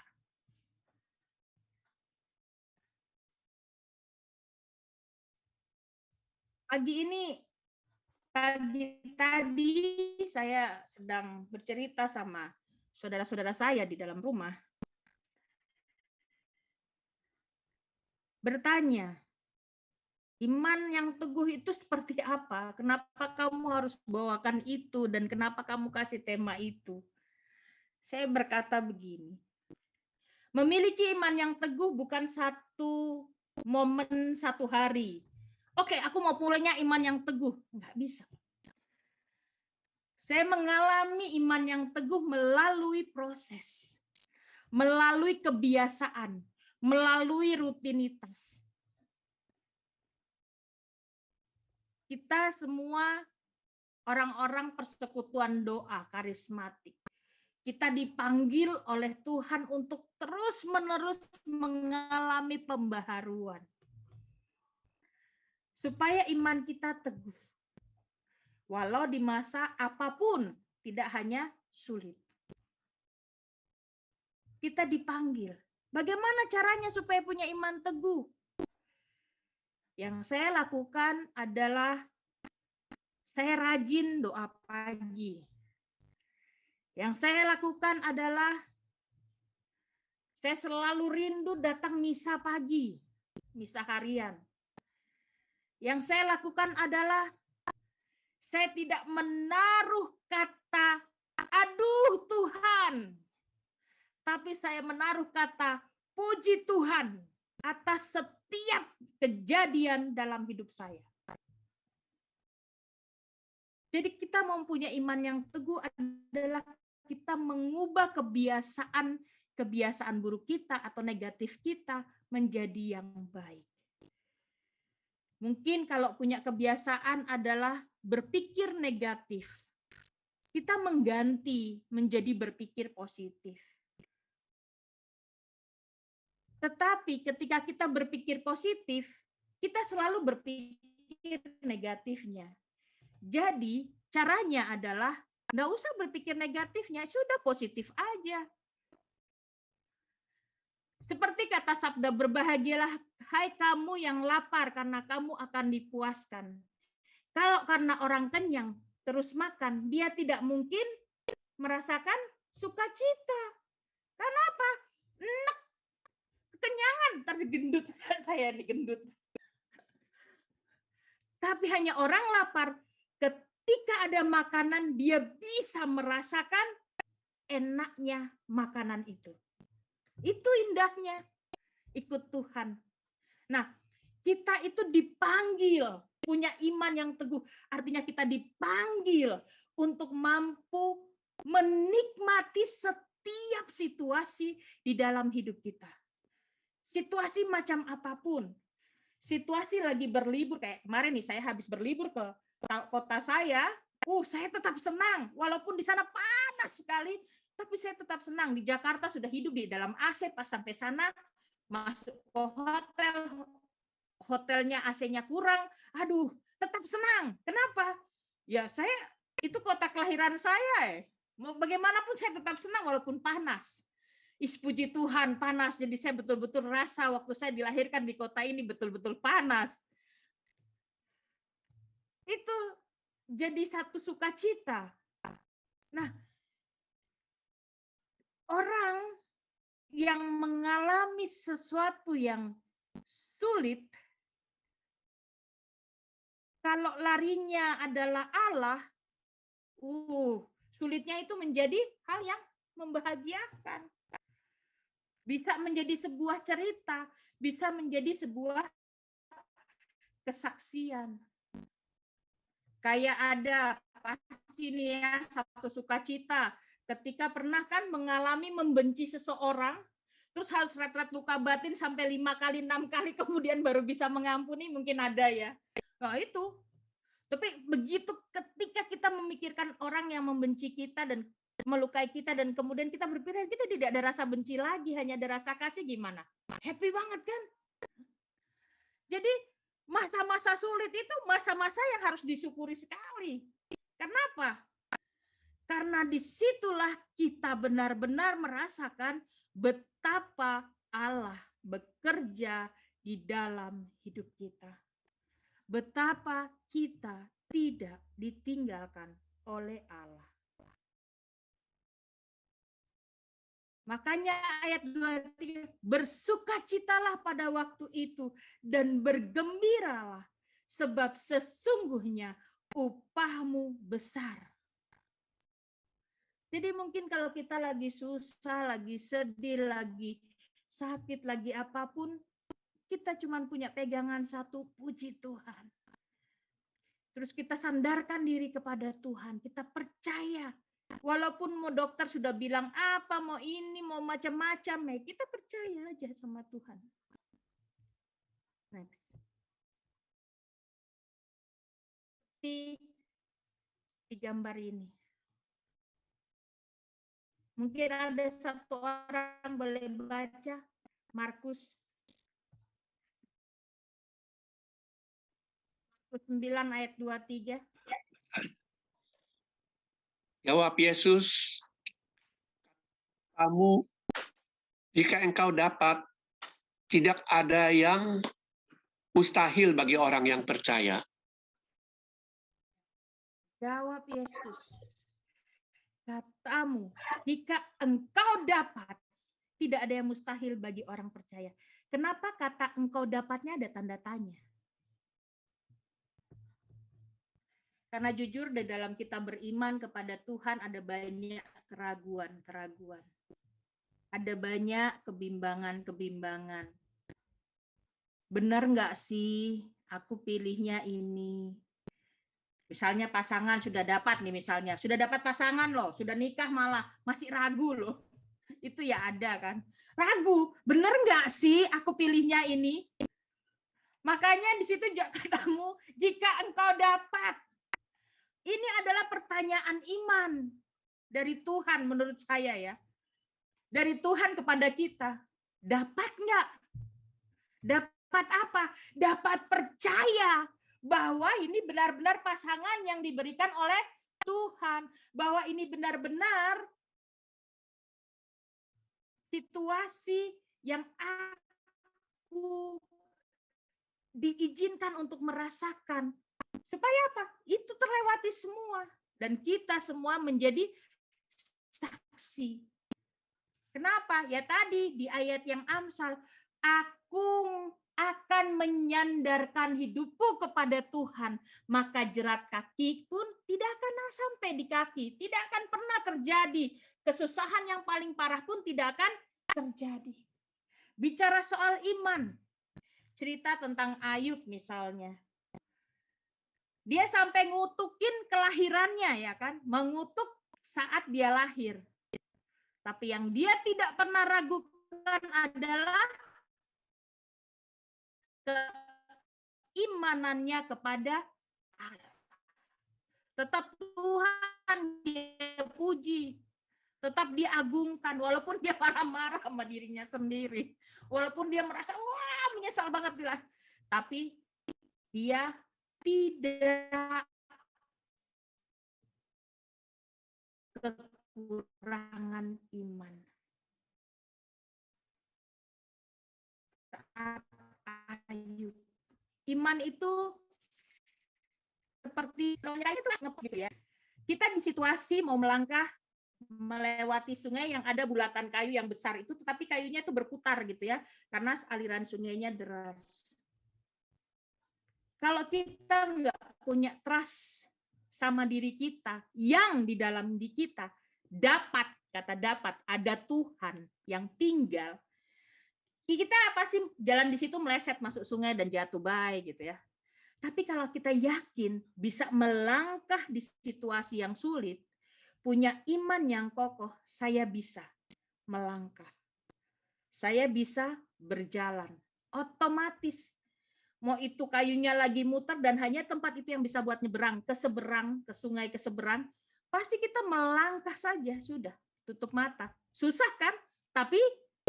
Pagi tadi saya sedang bercerita sama saudara-saudara saya di dalam rumah. Bertanya, iman yang teguh itu seperti apa? Kenapa kamu harus bawakan itu dan kenapa kamu kasih tema itu? Saya berkata begini, memiliki iman yang teguh bukan satu momen satu hari. Oke, aku mau pulangnya iman yang teguh. Nggak bisa. Saya mengalami iman yang teguh melalui proses, melalui kebiasaan, melalui rutinitas. Kita semua orang-orang persekutuan doa karismatik. Kita dipanggil oleh Tuhan untuk terus-menerus mengalami pembaharuan. Supaya iman kita teguh. Walau di masa apapun, tidak hanya sulit. Kita dipanggil. Bagaimana caranya supaya punya iman teguh? Yang saya lakukan adalah saya rajin doa pagi. Yang saya lakukan adalah saya selalu rindu datang misa pagi, misa harian. Yang saya lakukan adalah saya tidak menaruh kata, aduh Tuhan, tapi saya menaruh kata, puji Tuhan atas setiap kejadian dalam hidup saya. Jadi kita mempunyai iman yang teguh adalah kita mengubah kebiasaan buruk kita atau negatif kita menjadi yang baik. Mungkin kalau punya kebiasaan adalah berpikir negatif, kita mengganti menjadi berpikir positif. Tetapi ketika kita berpikir positif, kita selalu berpikir negatifnya. Jadi caranya adalah nggak usah berpikir negatifnya, sudah positif aja. Seperti kata sabda, berbahagialah hai kamu yang lapar karena kamu akan dipuaskan. Kalau karena orang kenyang terus makan, dia tidak mungkin merasakan sukacita. Kenapa? Enak. Kenyangan, tergendut saya digendut. Tapi hanya orang lapar, ketika ada makanan, dia bisa merasakan enaknya makanan itu. Itu indahnya ikut Tuhan. Nah, kita itu dipanggil punya iman yang teguh. Artinya kita dipanggil untuk mampu menikmati setiap situasi di dalam hidup kita. Situasi macam apapun. Situasi lagi berlibur, kayak kemarin nih saya habis berlibur ke kota saya tetap senang. Walaupun di sana panas sekali, tapi saya tetap senang. Di Jakarta sudah hidup di dalam AC, pas sampai sana masuk ke hotelnya AC-nya kurang, aduh tetap senang. Kenapa? Ya saya, itu kota kelahiran saya. Bagaimanapun saya tetap senang walaupun panas. Puji Tuhan panas, jadi saya betul-betul rasa waktu saya dilahirkan di kota ini betul-betul panas. Itu jadi satu sukacita. Nah, orang yang mengalami sesuatu yang sulit, kalau larinya adalah Allah, sulitnya itu menjadi hal yang membahagiakan. Bisa menjadi sebuah cerita, bisa menjadi sebuah kesaksian. Kayak ada pasti nih ya satu sukacita ketika pernah kan mengalami membenci seseorang, terus harus retret luka batin sampai 5 kali 6 kali kemudian baru bisa mengampuni, mungkin ada ya. Nah itu. Tapi begitu ketika kita memikirkan orang yang membenci kita dan melukai kita dan kemudian kita berpikir kita tidak ada rasa benci lagi, hanya ada rasa kasih, gimana? Happy banget kan? Jadi masa-masa sulit itu masa-masa yang harus disyukuri sekali. Kenapa? Karena disitulah kita benar-benar merasakan betapa Allah bekerja di dalam hidup kita. Betapa kita tidak ditinggalkan oleh Allah. Makanya ayat 23, bersukacitalah pada waktu itu dan bergembiralah sebab sesungguhnya upahmu besar. Jadi mungkin kalau kita lagi susah, lagi sedih, lagi sakit, lagi apapun, kita cuma punya pegangan satu, puji Tuhan. Terus kita sandarkan diri kepada Tuhan, kita percaya. Walaupun mau dokter sudah bilang apa, mau ini, mau macam-macam, kita percaya aja sama Tuhan. Next. Di gambar ini. Mungkin ada satu orang boleh baca Markus 9 ayat 23. Jawab Yesus, kamu, jika engkau dapat, tidak ada yang mustahil bagi orang yang percaya. Jawab Yesus, katamu, jika engkau dapat, tidak ada yang mustahil bagi orang percaya. Kenapa kata engkau dapatnya ada tanda tanya? Karena jujur di dalam kita beriman kepada Tuhan ada banyak keraguan-keraguan. Ada banyak kebimbangan-kebimbangan. Benar nggak sih aku pilihnya ini? Misalnya pasangan sudah dapat nih misalnya. Sudah dapat pasangan loh, sudah nikah malah masih ragu loh. Itu ya ada kan. Ragu, benar nggak sih aku pilihnya ini? Makanya di situ katamu, jika engkau dapat. Ini adalah pertanyaan iman dari Tuhan menurut saya ya. Dari Tuhan kepada kita. Dapat nggak? Dapat apa? Dapat percaya bahwa ini benar-benar pasangan yang diberikan oleh Tuhan. Bahwa ini benar-benar situasi yang aku diizinkan untuk merasakan. Supaya apa? Itu terlewati semua. Dan kita semua menjadi saksi. Kenapa? Ya tadi di ayat yang Amsal, aku akan menyandarkan hidupku kepada Tuhan, maka jerat kaki pun tidak akan sampai di kaki, tidak akan pernah terjadi. Kesusahan yang paling parah pun tidak akan terjadi. Bicara soal iman, cerita tentang Ayub misalnya. Dia sampai ngutukin kelahirannya ya kan, mengutuk saat dia lahir. Tapi yang dia tidak pernah ragukan adalah keimanannya kepada Allah. Tetap Tuhan dia puji, tetap diagungkan walaupun dia marah-marah sama dirinya sendiri. Walaupun dia merasa wah menyesal banget bilang, tapi dia tidak kekurangan iman. Saat Ayub. Iman itu seperti gitu ya. Kita di situasi mau melangkah melewati sungai yang ada bulatan kayu yang besar itu, tetapi kayunya itu berputar gitu ya, karena aliran sungainya deras. Kalau kita nggak punya trust sama diri kita, yang di dalam diri kita dapat, kata dapat, ada Tuhan yang tinggal, kita pasti jalan di situ meleset masuk sungai dan jatuh baik gitu ya. Tapi kalau kita yakin bisa melangkah di situasi yang sulit, punya iman yang kokoh, saya bisa melangkah. Saya bisa berjalan. Otomatis. Mau itu kayunya lagi muter dan hanya tempat itu yang bisa buat nyeberang ke seberang, ke sungai ke seberang, pasti kita melangkah saja, sudah. Tutup mata. Susah kan? Tapi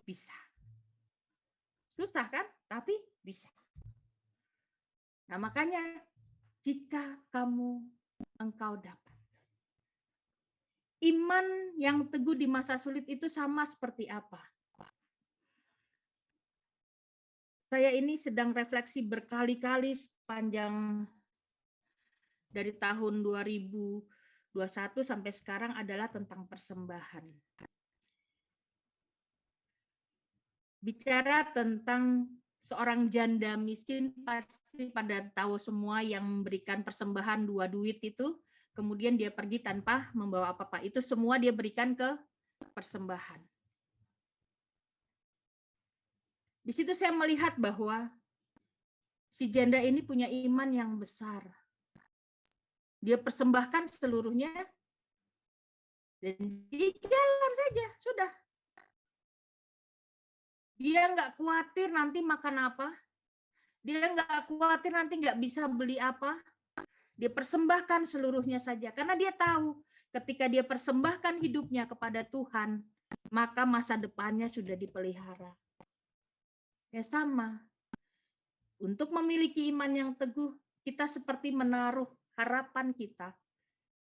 bisa. Susah kan? Tapi bisa. Nah, makanya jika engkau dapat. Iman yang teguh di masa sulit itu sama seperti apa? Saya ini sedang refleksi berkali-kali sepanjang dari tahun 2021 sampai sekarang adalah tentang persembahan. Bicara tentang seorang janda miskin, pasti pada tahu semua yang memberikan persembahan 2 duit itu, kemudian dia pergi tanpa membawa apa-apa. Itu semua dia berikan ke persembahan. Di situ saya melihat bahwa si janda ini punya iman yang besar. Dia persembahkan seluruhnya dan di jalan saja, sudah. Dia nggak khawatir nanti makan apa. Dia nggak khawatir nanti nggak bisa beli apa. Dia persembahkan seluruhnya saja. Karena dia tahu ketika dia persembahkan hidupnya kepada Tuhan, maka masa depannya sudah dipelihara. Ya sama. Untuk memiliki iman yang teguh, kita seperti menaruh harapan kita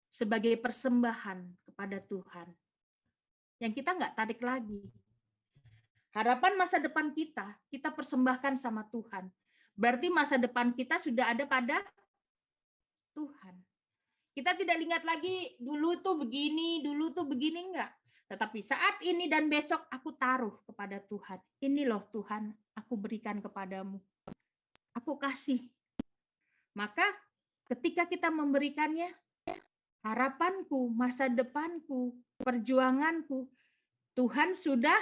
sebagai persembahan kepada Tuhan. Yang kita nggak tarik lagi. Harapan masa depan kita persembahkan sama Tuhan. Berarti masa depan kita sudah ada pada Tuhan. Kita tidak ingat lagi dulu tuh begini, enggak. Tetapi saat ini dan besok aku taruh kepada Tuhan. Ini loh Tuhan, aku berikan kepadamu. Aku kasih. Maka ketika kita memberikannya, harapanku, masa depanku, perjuanganku, Tuhan sudah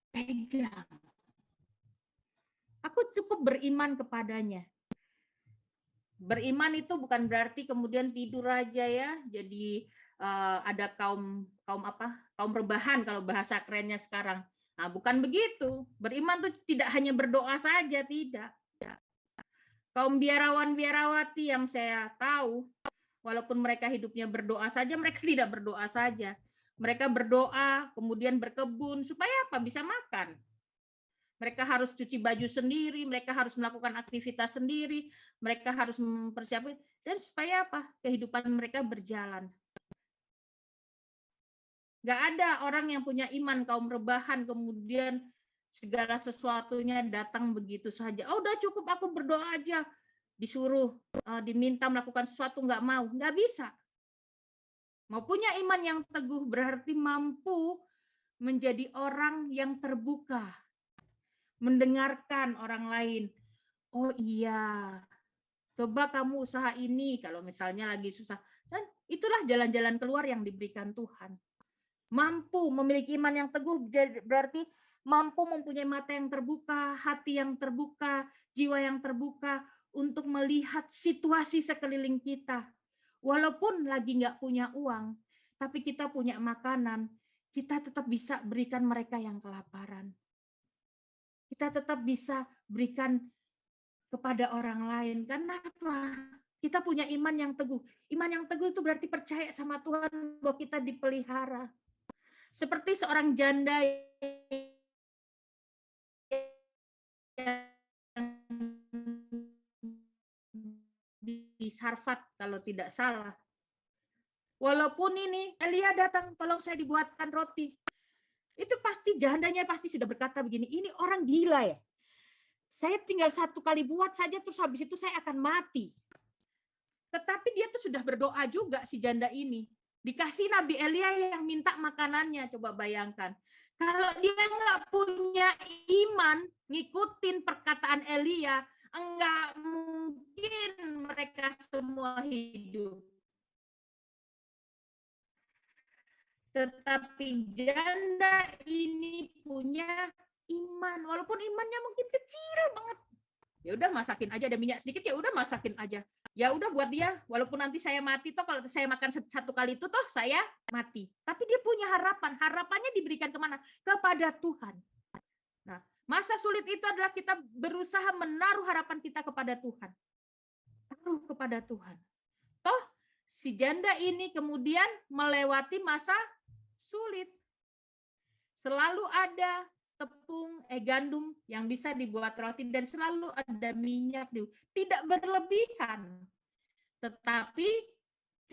pegang. Aku cukup beriman kepadanya. Beriman itu bukan berarti kemudian tidur aja ya. Jadi ada kaum rebahan kalau bahasa kerennya sekarang. Nah, bukan begitu. Beriman itu tidak hanya berdoa saja, tidak. Kaum biarawan-biarawati yang saya tahu, walaupun mereka hidupnya berdoa saja, mereka tidak berdoa saja. Mereka berdoa, kemudian berkebun supaya apa? Bisa makan. Mereka harus cuci baju sendiri, mereka harus melakukan aktivitas sendiri, mereka harus mempersiapkan, dan supaya apa? Kehidupan mereka berjalan. Nggak ada orang yang punya iman kaum rebahan, kemudian segala sesuatunya datang begitu saja. Oh, udah cukup aku berdoa aja. Disuruh, diminta melakukan sesuatu, nggak mau. Nggak bisa. Mau punya iman yang teguh berarti mampu menjadi orang yang terbuka, mendengarkan orang lain. Oh iya, coba kamu usaha ini kalau misalnya lagi susah. Dan itulah jalan-jalan keluar yang diberikan Tuhan. Mampu memiliki iman yang teguh berarti mampu mempunyai mata yang terbuka, hati yang terbuka, jiwa yang terbuka untuk melihat situasi sekeliling kita. Walaupun lagi nggak punya uang, tapi kita punya makanan, kita tetap bisa berikan mereka yang kelaparan. Kita tetap bisa berikan kepada orang lain. Karena apa? Kita punya iman yang teguh. Iman yang teguh itu berarti percaya sama Tuhan bahwa kita dipelihara. Seperti seorang janda di Sarfat kalau tidak salah. Walaupun ini Elia datang, tolong saya dibuatkan roti. Itu pasti jandanya pasti sudah berkata begini, ini orang gila ya. Saya tinggal satu kali buat saja terus habis itu saya akan mati. Tetapi dia tuh sudah berdoa juga si janda ini. Dikasih Nabi Elia yang minta makanannya, coba bayangkan. Kalau dia nggak punya iman, ngikutin perkataan Elia, enggak mungkin mereka semua hidup. Tetapi janda ini punya iman, walaupun imannya mungkin kecil banget. Ya udah masakin aja, ada minyak sedikit ya udah masakin aja. Ya udah buat dia, walaupun nanti saya mati toh kalau saya makan satu kali itu toh saya mati. Tapi dia punya harapan, harapannya diberikan kemana? Kepada Tuhan. Nah, masa sulit itu adalah kita berusaha menaruh harapan kita kepada Tuhan. Taruh kepada Tuhan. Toh si janda ini kemudian melewati masa sulit. Selalu ada tepung, gandum yang bisa dibuat roti dan selalu ada minyak. Tidak berlebihan, tetapi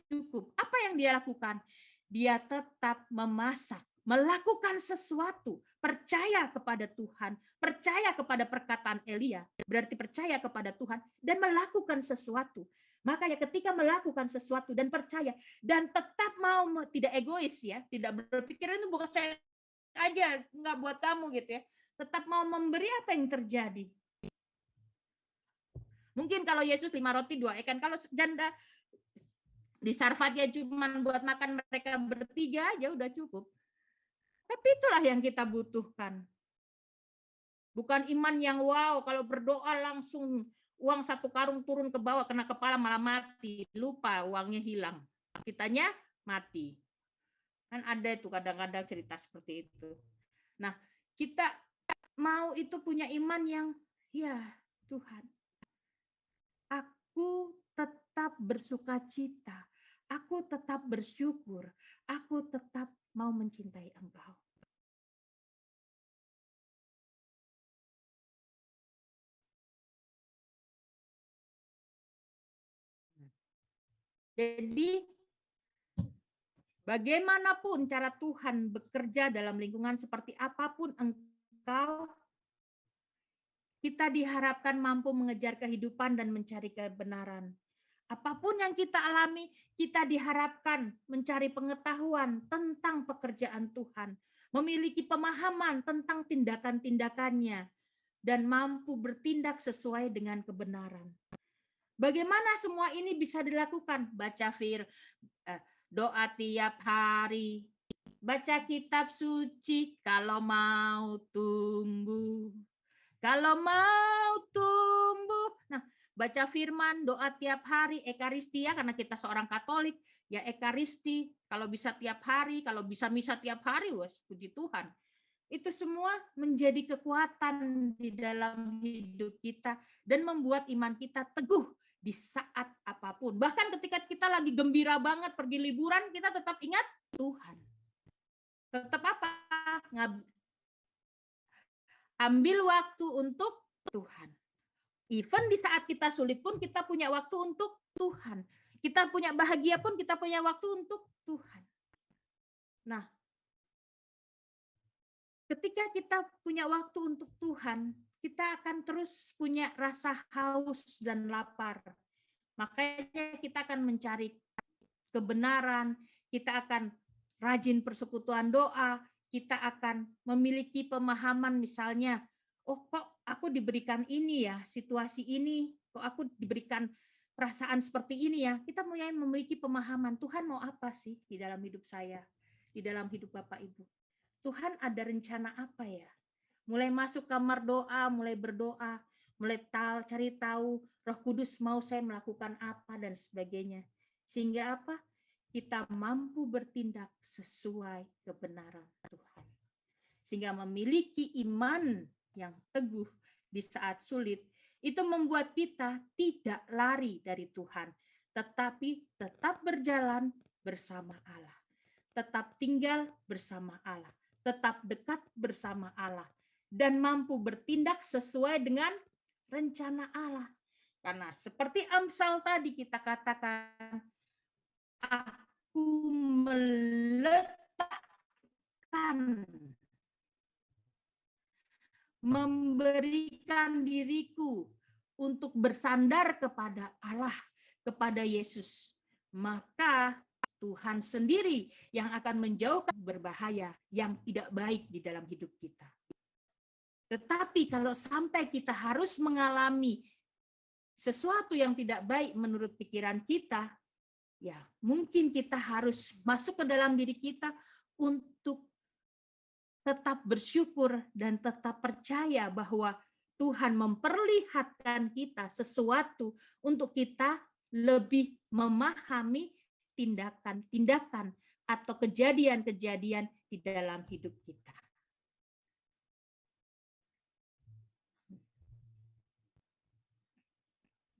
cukup. Apa yang dia lakukan? Dia tetap memasak, melakukan sesuatu, percaya kepada Tuhan, percaya kepada perkataan Elia, berarti percaya kepada Tuhan dan melakukan sesuatu. Makanya ketika melakukan sesuatu dan percaya dan tetap mau, tidak egois ya, tidak berpikir ini bukan saya aja, nggak buat kamu gitu ya. Tetap mau memberi, apa yang terjadi? Mungkin kalau Yesus 5 roti 2 ikan, kalau janda di Sarfat ya cuma buat makan mereka bertiga aja udah cukup. Tapi itulah yang kita butuhkan. Bukan iman yang wow, kalau berdoa langsung uang 1 karung turun ke bawah, kena kepala malah mati, lupa uangnya hilang, kitanya mati. Kan ada itu kadang-kadang cerita seperti itu. Nah, kita mau itu punya iman yang, ya Tuhan, aku tetap bersukacita, aku tetap bersyukur, aku tetap mau mencintai Engkau. Jadi bagaimanapun cara Tuhan bekerja dalam lingkungan seperti apapun engkau, kita diharapkan mampu mengejar kehidupan dan mencari kebenaran. Apapun yang kita alami, kita diharapkan mencari pengetahuan tentang pekerjaan Tuhan, memiliki pemahaman tentang tindakan-tindakannya, dan mampu bertindak sesuai dengan kebenaran. Bagaimana semua ini bisa dilakukan? Baca doa tiap hari, baca kitab suci kalau mau tumbuh. Kalau mau tumbuh. Nah, baca firman, doa tiap hari, Ekaristia, karena kita seorang Katolik, ya Ekaristi, kalau bisa tiap hari, kalau bisa misa tiap hari, wes, puji Tuhan. Itu semua menjadi kekuatan di dalam hidup kita dan membuat iman kita teguh di saat apapun. Bahkan ketika kita lagi gembira banget pergi liburan, kita tetap ingat Tuhan. Tetap apa? Ambil waktu untuk Tuhan. Even di saat kita sulit pun kita punya waktu untuk Tuhan. Kita punya bahagia pun kita punya waktu untuk Tuhan. Nah, ketika kita punya waktu untuk Tuhan, kita akan terus punya rasa haus dan lapar. Makanya kita akan mencari kebenaran, kita akan rajin persekutuan doa, kita akan memiliki pemahaman misalnya, oh kok aku diberikan ini ya, situasi ini, kok aku diberikan perasaan seperti ini ya. Kita mulai memiliki pemahaman, Tuhan mau apa sih di dalam hidup saya, di dalam hidup Bapak Ibu. Tuhan ada rencana apa ya? Mulai masuk kamar doa, mulai berdoa, mulai cari tahu Roh Kudus mau saya melakukan apa dan sebagainya. Sehingga apa? Kita mampu bertindak sesuai kebenaran Tuhan. Sehingga memiliki iman yang teguh di saat sulit, itu membuat kita tidak lari dari Tuhan, tetapi tetap berjalan bersama Allah. Tetap tinggal bersama Allah. Tetap dekat bersama Allah. Dan mampu bertindak sesuai dengan rencana Allah. Karena seperti Amsal tadi kita katakan, aku meletakkan, memberikan diriku untuk bersandar kepada Allah, kepada Yesus. Maka Tuhan sendiri yang akan menjauhkan berbahaya yang tidak baik di dalam hidup kita. Tetapi kalau sampai kita harus mengalami sesuatu yang tidak baik menurut pikiran kita, ya mungkin kita harus masuk ke dalam diri kita untuk tetap bersyukur dan tetap percaya bahwa Tuhan memperlihatkan kita sesuatu untuk kita lebih memahami tindakan-tindakan atau kejadian-kejadian di dalam hidup kita.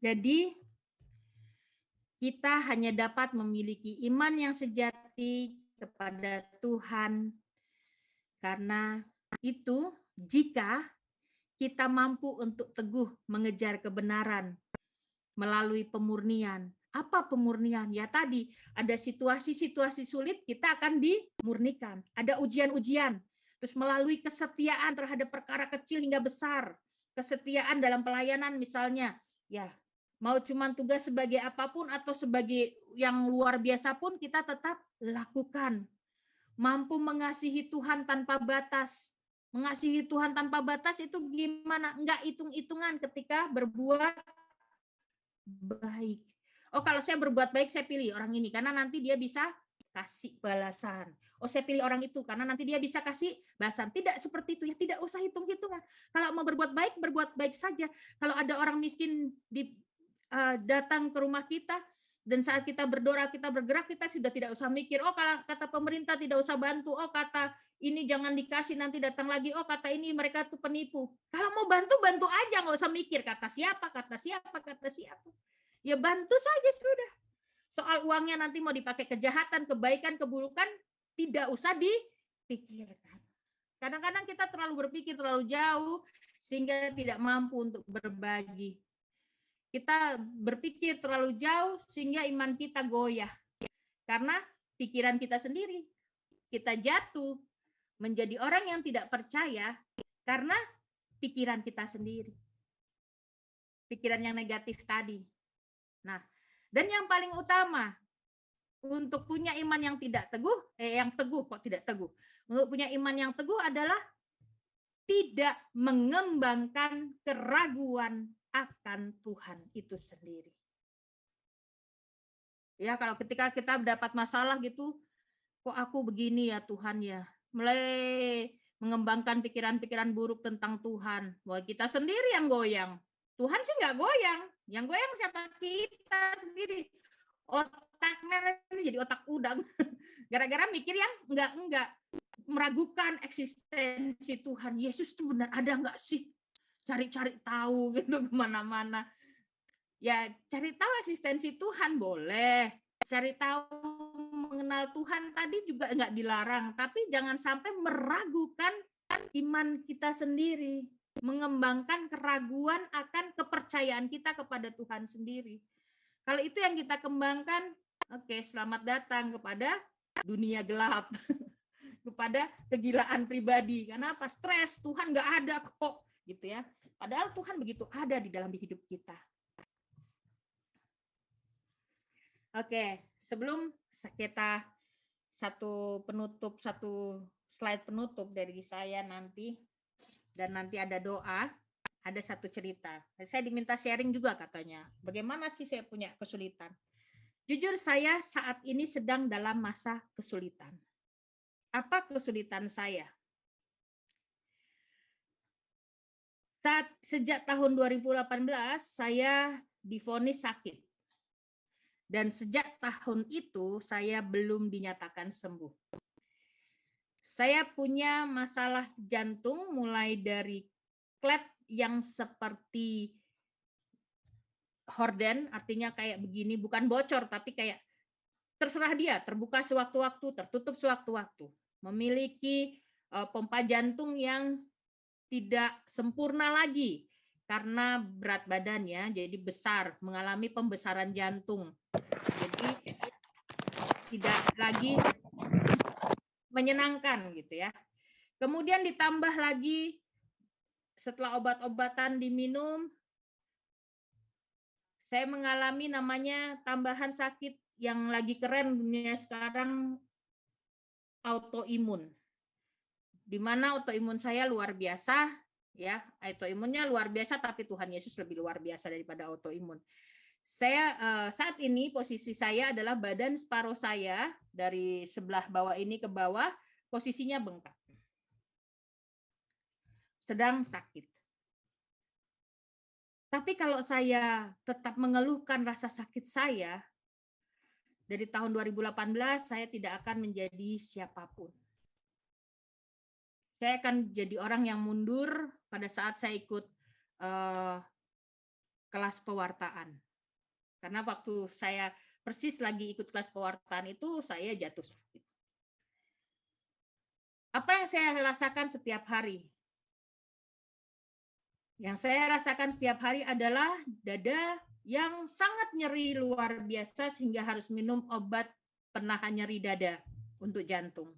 Jadi, kita hanya dapat memiliki iman yang sejati kepada Tuhan, karena itu jika kita mampu untuk teguh mengejar kebenaran melalui pemurnian. Apa pemurnian? Ya tadi, ada situasi-situasi sulit, kita akan dimurnikan. Ada ujian-ujian. Terus melalui kesetiaan terhadap perkara kecil hingga besar. Kesetiaan dalam pelayanan misalnya, ya mau cuma tugas sebagai apapun atau sebagai yang luar biasa pun kita tetap lakukan. Mampu mengasihi Tuhan tanpa batas. Mengasihi Tuhan tanpa batas itu gimana? Enggak hitung-hitungan ketika berbuat baik. Oh, kalau saya berbuat baik, saya pilih orang ini karena nanti dia bisa kasih balasan. Oh, saya pilih orang itu karena nanti dia bisa kasih balasan. Tidak seperti itu ya, tidak usah hitung-hitungan. Kalau mau berbuat baik saja. Kalau ada orang miskin datang ke rumah kita, dan saat kita berdoa, kita bergerak, kita sudah tidak usah mikir, oh kalau kata pemerintah tidak usah bantu, oh kata ini jangan dikasih nanti datang lagi, oh kata ini mereka tuh penipu. Kalau mau bantu, bantu aja, nggak usah mikir kata siapa. Ya bantu saja sudah. Soal uangnya nanti mau dipakai kejahatan, kebaikan, keburukan, tidak usah dipikirkan. Kadang-kadang kita terlalu berpikir terlalu jauh, sehingga tidak mampu untuk berbagi. Kita berpikir terlalu jauh sehingga iman kita goyah. Karena pikiran kita sendiri. Kita jatuh menjadi orang yang tidak percaya karena pikiran kita sendiri. Pikiran yang negatif tadi. Nah, dan yang paling utama untuk punya iman yang tidak teguh, Untuk punya iman yang teguh adalah tidak mengembangkan keraguan akan Tuhan itu sendiri. Ya, kalau ketika kita mendapat masalah gitu, kok aku begini ya Tuhan ya, mulai mengembangkan pikiran-pikiran buruk tentang Tuhan, bahwa kita sendiri yang goyang. Tuhan sih nggak goyang, yang goyang siapa? Kita sendiri. Otaknya jadi otak udang, gara-gara mikir yang enggak meragukan eksistensi Tuhan. Yesus tuh benar ada nggak sih? Cari-cari tahu gitu kemana-mana. Ya cari tahu eksistensi Tuhan boleh, cari tahu mengenal Tuhan tadi juga nggak dilarang, tapi jangan sampai meragukan iman kita sendiri, mengembangkan keraguan akan kepercayaan kita kepada Tuhan sendiri. Kalau itu yang kita kembangkan, oke, selamat datang kepada dunia gelap, kepada kegilaan pribadi. Karena apa? Stres, Tuhan nggak ada kok. Gitu ya. Padahal Tuhan begitu ada di dalam hidup kita. Oke, sebelum kita satu slide penutup dari saya nanti, dan nanti ada doa, ada satu cerita. Saya diminta sharing juga katanya. Bagaimana sih saya punya kesulitan? Jujur saya saat ini sedang dalam masa kesulitan. Apa kesulitan saya? Sejak tahun 2018 saya divonis sakit. Dan sejak tahun itu saya belum dinyatakan sembuh. Saya punya masalah jantung mulai dari klep yang seperti horden, artinya kayak begini, bukan bocor tapi kayak terserah dia, terbuka sewaktu-waktu, tertutup sewaktu-waktu. Memiliki pompa jantung yang tidak sempurna lagi karena berat badannya jadi besar, mengalami pembesaran jantung. Jadi tidak lagi menyenangkan gitu ya. Kemudian ditambah lagi setelah obat-obatan diminum, saya mengalami namanya tambahan sakit yang lagi keren dunia sekarang, autoimun. Di mana autoimun saya luar biasa, ya, autoimunnya luar biasa, tapi Tuhan Yesus lebih luar biasa daripada autoimun. Saya saat ini posisi saya adalah badan separuh saya dari sebelah bawah ini ke bawah posisinya bengkak, sedang sakit. Tapi kalau saya tetap mengeluhkan rasa sakit saya, dari tahun 2018 saya tidak akan menjadi siapapun. Saya akan jadi orang yang mundur pada saat saya ikut kelas pewartaan. Karena waktu saya persis lagi ikut kelas pewartaan itu, saya jatuh sakit. Apa yang saya rasakan setiap hari? Yang saya rasakan setiap hari adalah dada yang sangat nyeri luar biasa sehingga harus minum obat penahan nyeri dada untuk jantung.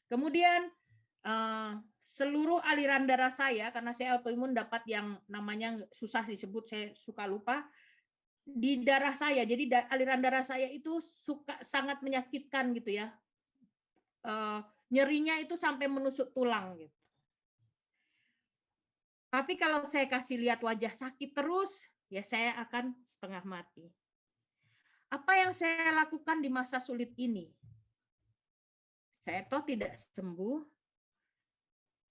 Kemudian seluruh aliran darah saya, karena saya autoimun dapat yang namanya susah disebut, saya suka lupa, di darah saya. Jadi aliran darah saya itu sangat menyakitkan gitu ya. Nyerinya itu sampai menusuk tulang gitu. Tapi kalau saya kasih lihat wajah sakit terus, ya saya akan setengah mati. Apa yang saya lakukan di masa sulit ini? Saya toh tidak sembuh.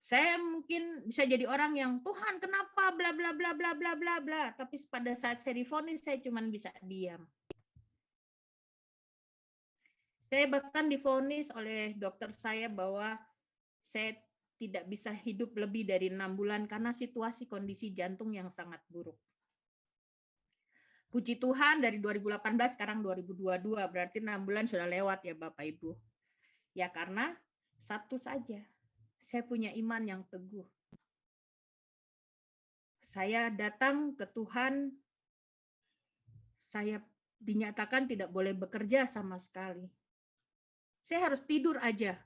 Saya mungkin bisa jadi orang yang Tuhan kenapa bla bla bla bla bla bla bla, tapi pada saat saya divonis saya cuma bisa diam. Saya bahkan divonis oleh dokter saya bahwa saya tidak bisa hidup lebih dari 6 bulan karena situasi kondisi jantung yang sangat buruk. Puji Tuhan dari 2018 sekarang 2022, berarti 6 bulan sudah lewat ya Bapak Ibu. Ya karena satu saja, saya punya iman yang teguh. Saya datang ke Tuhan, saya dinyatakan tidak boleh bekerja sama sekali. Saya harus tidur aja.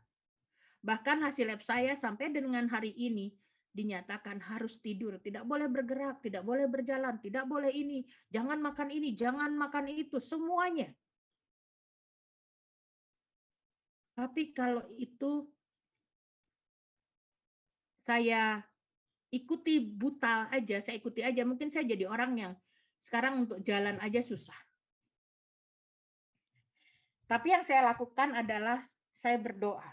Bahkan hasil lab saya sampai dengan hari ini dinyatakan harus tidur, tidak boleh bergerak, tidak boleh berjalan, tidak boleh ini, jangan makan ini, jangan makan itu, semuanya. Tapi kalau itu saya ikuti buta aja, saya ikuti aja, mungkin saya jadi orang yang sekarang untuk jalan aja susah. Tapi yang saya lakukan adalah saya berdoa.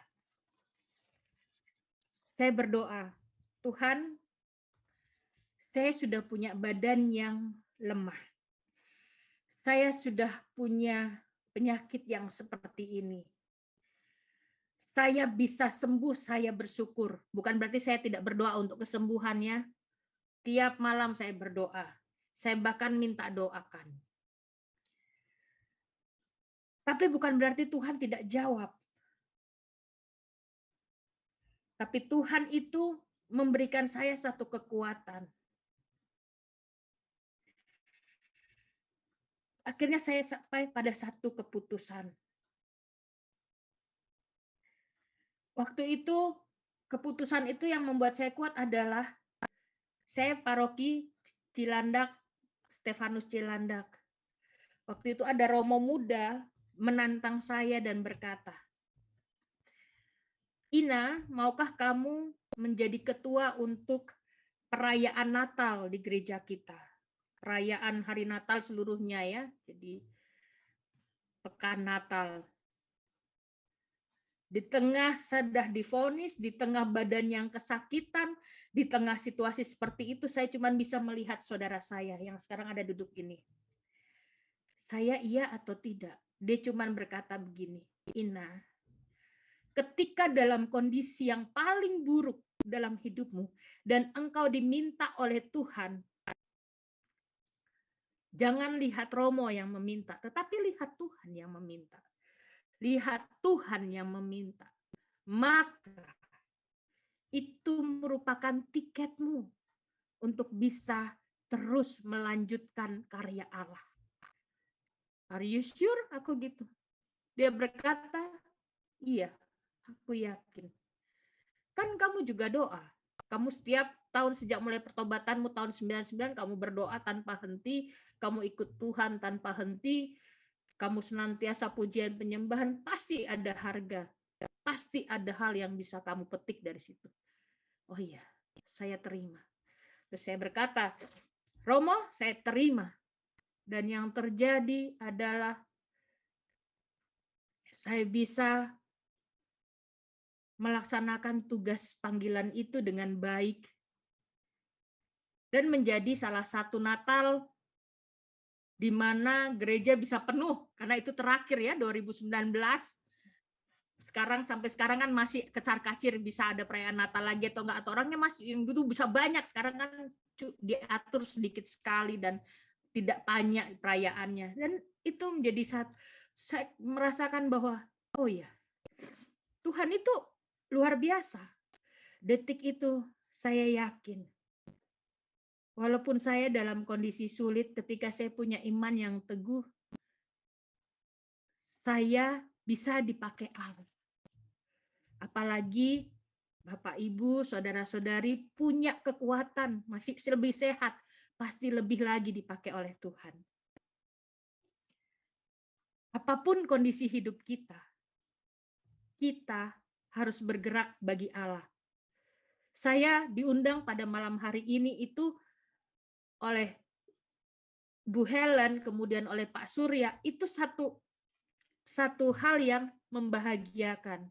Saya berdoa, Tuhan, saya sudah punya badan yang lemah. Saya sudah punya penyakit yang seperti ini. Saya bisa sembuh, saya bersyukur. Bukan berarti saya tidak berdoa untuk kesembuhannya. Tiap malam saya berdoa. Saya bahkan minta doakan. Tapi bukan berarti Tuhan tidak jawab. Tapi Tuhan itu memberikan saya satu kekuatan. Akhirnya saya sampai pada satu keputusan. Waktu itu, keputusan itu yang membuat saya kuat adalah saya paroki Cilandak, Stefanus Cilandak. Waktu itu ada Romo muda menantang saya dan berkata, Ina, maukah kamu menjadi ketua untuk perayaan Natal di gereja kita? Perayaan hari Natal seluruhnya ya, jadi pekan Natal. Di tengah sudah divonis, di tengah badan yang kesakitan, di tengah situasi seperti itu, saya cuma bisa melihat saudara saya yang sekarang ada duduk ini. Saya iya atau tidak? Dia cuma berkata begini, Ina, ketika dalam kondisi yang paling buruk dalam hidupmu, dan engkau diminta oleh Tuhan, jangan lihat Romo yang meminta, tetapi lihat Tuhan yang meminta. Lihat Tuhan yang meminta. Maka itu merupakan tiketmu untuk bisa terus melanjutkan karya Allah. Are you sure? Aku gitu. Dia berkata, iya, aku yakin. Kan kamu juga doa. Kamu setiap tahun sejak mulai pertobatanmu tahun 99, kamu berdoa tanpa henti, kamu ikut Tuhan tanpa henti, kamu senantiasa pujian penyembahan, pasti ada harga. Pasti ada hal yang bisa kamu petik dari situ. Oh iya, saya terima. Terus saya berkata, Romo, saya terima. Dan yang terjadi adalah saya bisa melaksanakan tugas panggilan itu dengan baik. Dan menjadi salah satu Natal di mana gereja bisa penuh, karena itu terakhir ya 2019. Sekarang sampai sekarang kan masih kecar-kacir bisa ada perayaan Natal lagi atau enggak, atau orangnya masih yang dulu bisa banyak, sekarang kan diatur sedikit sekali dan tidak banyak perayaannya. Dan itu menjadi saya merasakan bahwa oh ya, Tuhan itu luar biasa. Detik itu saya yakin, walaupun saya dalam kondisi sulit, ketika saya punya iman yang teguh, saya bisa dipakai Allah. Apalagi Bapak, Ibu, saudara-saudari punya kekuatan, masih lebih sehat, pasti lebih lagi dipakai oleh Tuhan. Apapun kondisi hidup kita harus bergerak bagi Allah. Saya diundang pada malam hari ini itu oleh Bu Helen, kemudian oleh Pak Surya, itu satu hal yang membahagiakan.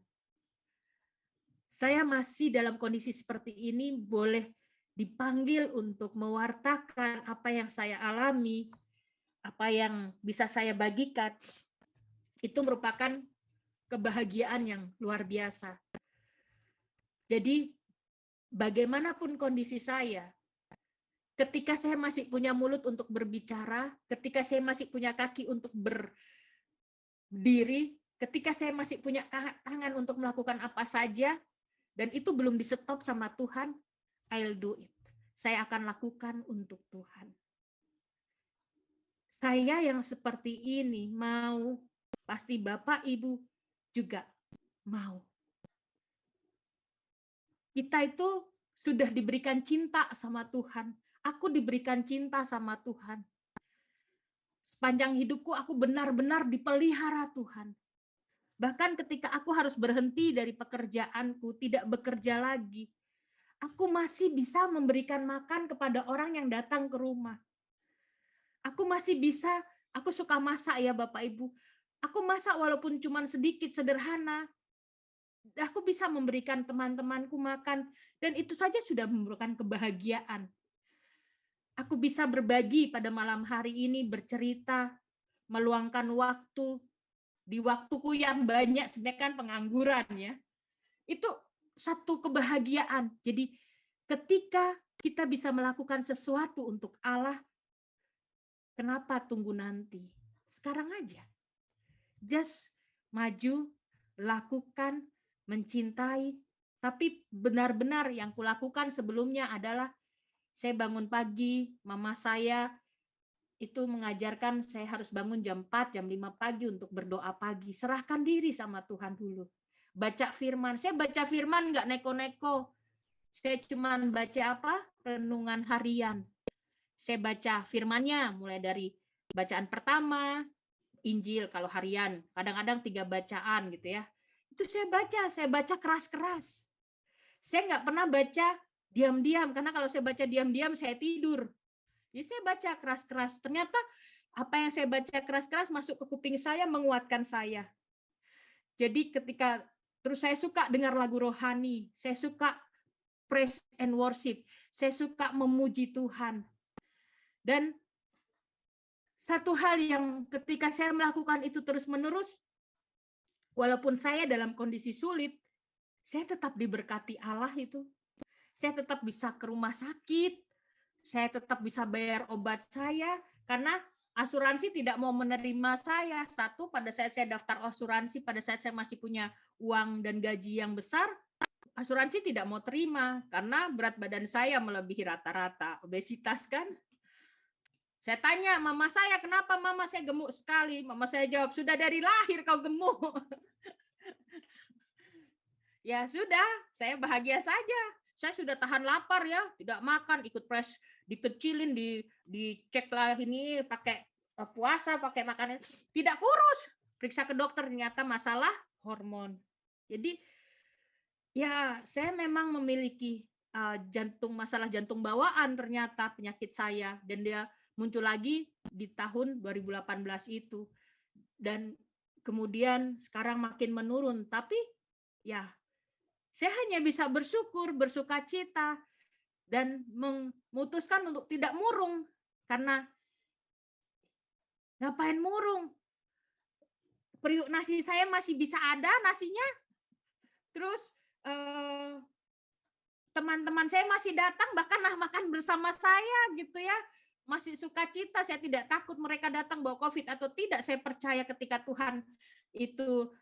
Saya masih dalam kondisi seperti ini, boleh dipanggil untuk mewartakan apa yang saya alami, apa yang bisa saya bagikan. Itu merupakan kebahagiaan yang luar biasa. Jadi, bagaimanapun kondisi saya, ketika saya masih punya mulut untuk berbicara, ketika saya masih punya kaki untuk berdiri, ketika saya masih punya tangan untuk melakukan apa saja, dan itu belum di-stop sama Tuhan, I'll do it. Saya akan lakukan untuk Tuhan. Saya yang seperti ini mau, pasti Bapak Ibu juga mau. Kita itu sudah diberikan cinta sama Tuhan. Aku diberikan cinta sama Tuhan. Sepanjang hidupku aku benar-benar dipelihara Tuhan. Bahkan ketika aku harus berhenti dari pekerjaanku, tidak bekerja lagi, aku masih bisa memberikan makan kepada orang yang datang ke rumah. Aku masih bisa, aku suka masak ya Bapak Ibu. Aku masak walaupun cuma sedikit, sederhana. Aku bisa memberikan teman-temanku makan, dan itu saja sudah memberikan kebahagiaan. Aku bisa berbagi pada malam hari ini, bercerita, meluangkan waktu, di waktuku yang banyak, sebenarnya kan pengangguran ya. Itu satu kebahagiaan. Jadi ketika kita bisa melakukan sesuatu untuk Allah, kenapa tunggu nanti? Sekarang aja. Just maju, lakukan, mencintai. Tapi benar-benar yang kulakukan sebelumnya adalah saya bangun pagi, mama saya itu mengajarkan saya harus bangun jam 4, jam 5 pagi untuk berdoa pagi. Serahkan diri sama Tuhan dulu. Baca firman. Saya baca firman nggak neko-neko. Saya cuma baca apa? Renungan harian. Saya baca firmannya mulai dari bacaan pertama, Injil kalau harian. Kadang-kadang 3 bacaan gitu ya. Itu saya baca keras-keras. Saya nggak pernah baca diam-diam, karena kalau saya baca diam-diam saya tidur. Jadi saya baca keras-keras. Ternyata apa yang saya baca keras-keras masuk ke kuping saya, menguatkan saya. Jadi ketika, terus saya suka dengar lagu rohani, saya suka praise and worship, saya suka memuji Tuhan. Dan satu hal yang ketika saya melakukan itu terus-menerus, walaupun saya dalam kondisi sulit, saya tetap diberkati Allah itu. Saya tetap bisa ke rumah sakit, saya tetap bisa bayar obat saya, karena asuransi tidak mau menerima saya. Satu, pada saat saya daftar asuransi, pada saat saya masih punya uang dan gaji yang besar, asuransi tidak mau terima, karena berat badan saya melebihi rata-rata, obesitas kan. Saya tanya mama saya, kenapa mama saya gemuk sekali? Mama saya jawab, sudah dari lahir kau gemuk. Ya sudah, saya bahagia saja. Saya sudah tahan lapar ya, tidak makan, ikut pres, dikecilin, dicek lah ini pakai puasa, pakai makanan, tidak kurus. Periksa ke dokter, ternyata masalah hormon. Jadi ya saya memang memiliki masalah jantung bawaan ternyata penyakit saya, dan dia muncul lagi di tahun 2018 itu. Dan kemudian sekarang makin menurun, tapi ya saya hanya bisa bersyukur, bersukacita, dan memutuskan untuk tidak murung. Karena ngapain murung? Periuk nasi saya masih bisa ada nasinya. Terus teman-teman saya masih datang, bahkan makan bersama saya gitu ya. Masih sukacita, saya tidak takut mereka datang bawa COVID atau tidak. Saya percaya ketika Tuhan itu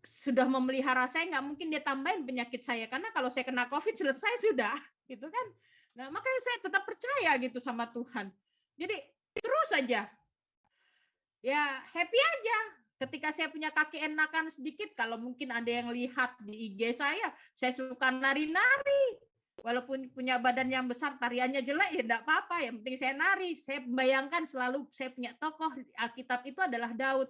sudah memelihara saya, nggak mungkin dia tambahin penyakit saya, karena kalau saya kena COVID selesai sudah, gitu kan. Nah, makanya saya tetap percaya gitu sama Tuhan. Jadi terus saja, ya happy aja. Ketika saya punya kaki enakan sedikit, kalau mungkin ada yang lihat di IG saya suka nari-nari. Walaupun punya badan yang besar, tariannya jelek ya enggak apa-apa, yang penting saya nari. Saya membayangkan selalu saya punya tokoh Alkitab itu adalah Daud.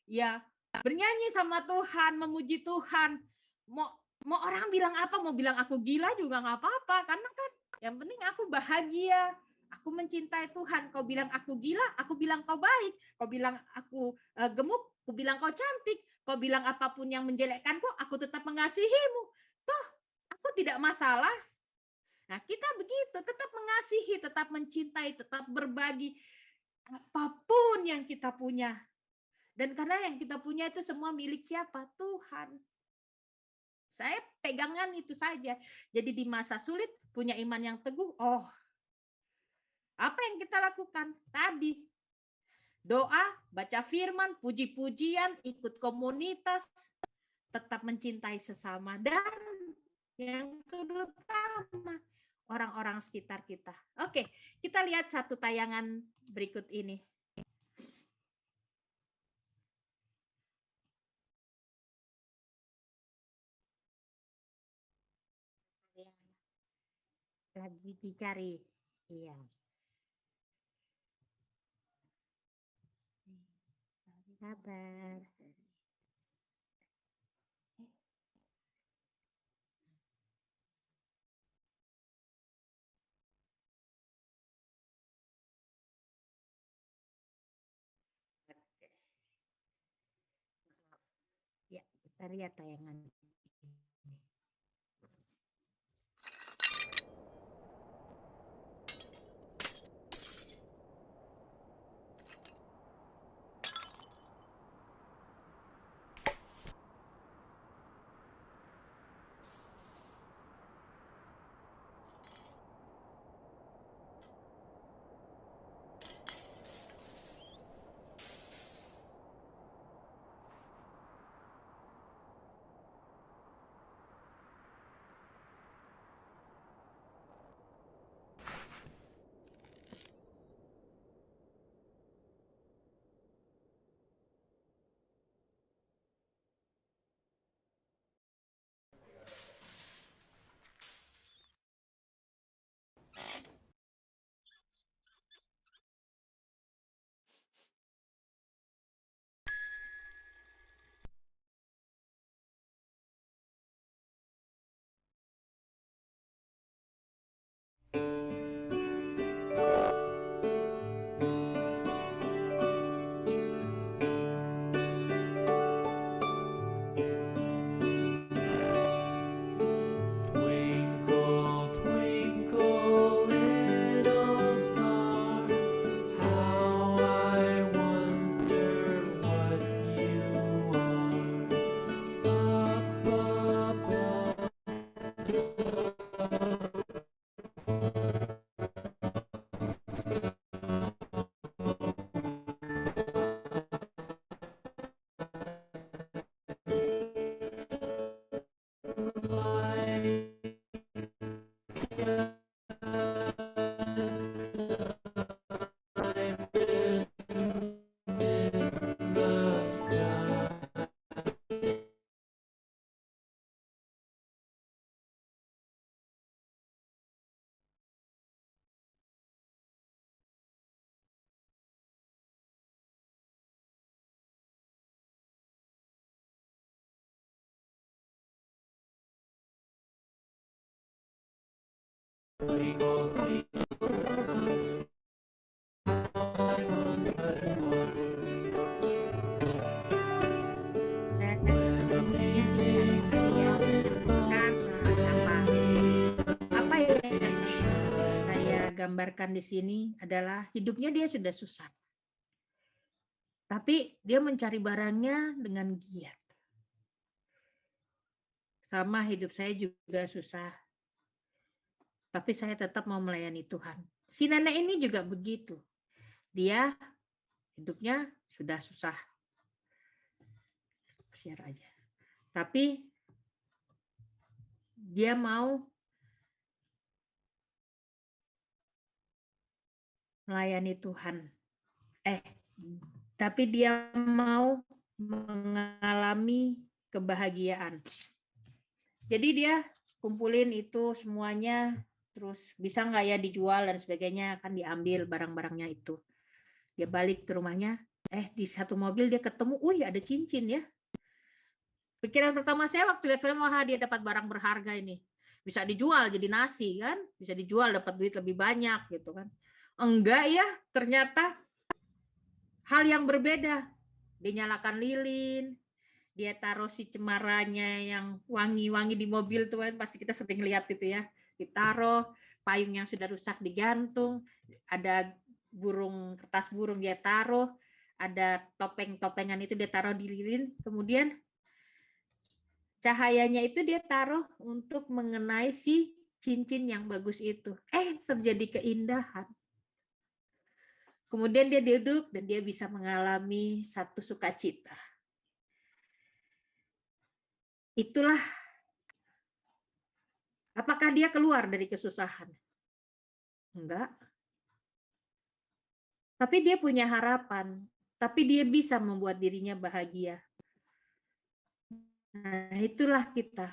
Ya, bernyanyi sama Tuhan, memuji Tuhan. Mau orang bilang apa, mau bilang aku gila juga nggak apa-apa, karena kan yang penting aku bahagia, Aku mencintai Tuhan. Kau bilang aku gila, aku bilang kau baik. Kau bilang aku gemuk, aku bilang kau cantik. Kau bilang apapun yang menjelekkanku, aku tetap mengasihimu. Toh, aku tidak masalah. Nah, kita begitu, tetap mengasihi, tetap mencintai, tetap berbagi apapun yang kita punya. Dan karena yang kita punya itu semua milik siapa? Tuhan. Saya pegangan itu saja. Jadi di masa sulit punya iman yang teguh. Oh, apa yang kita lakukan tadi? Doa, baca firman, puji-pujian, ikut komunitas, tetap mencintai sesama, dan yang terutama orang-orang sekitar kita. Oke, kita lihat satu tayangan berikut ini. Lagi dicari. Iya. Kabar. Ya, kita lihat tayangan ini. Apa yang saya gambarkan di sini adalah hidupnya dia sudah susah. Tapi dia mencari barangnya dengan giat. Sama hidup saya juga susah. Tapi saya tetap mau melayani Tuhan. Si nenek ini juga begitu. Dia hidupnya sudah susah. Share aja. Tapi dia mau melayani Tuhan. Tapi dia mau mengalami kebahagiaan. Jadi dia kumpulin itu semuanya, terus bisa nggak ya dijual dan sebagainya, akan diambil barang-barangnya itu. Dia balik ke rumahnya, di satu mobil dia ketemu, ada cincin ya. Pikiran pertama saya waktu lihat film, wah dia dapat barang berharga ini. Bisa dijual jadi nasi kan, bisa dijual dapat duit lebih banyak gitu kan. Enggak ya, ternyata hal yang berbeda. Dia nyalakan lilin, dia taruh si cemaranya yang wangi-wangi di mobil tuh kan, pasti kita sering lihat itu ya. Ditaruh, payung yang sudah rusak digantung, ada kertas burung dia taruh, ada topeng-topengan itu dia taruh di lilin, kemudian cahayanya itu dia taruh untuk mengenai si cincin yang bagus itu. Terjadi keindahan. Kemudian dia duduk dan dia bisa mengalami satu sukacita. Itulah, apakah dia keluar dari kesusahan? Enggak. Tapi dia punya harapan, tapi dia bisa membuat dirinya bahagia. Nah, itulah kita.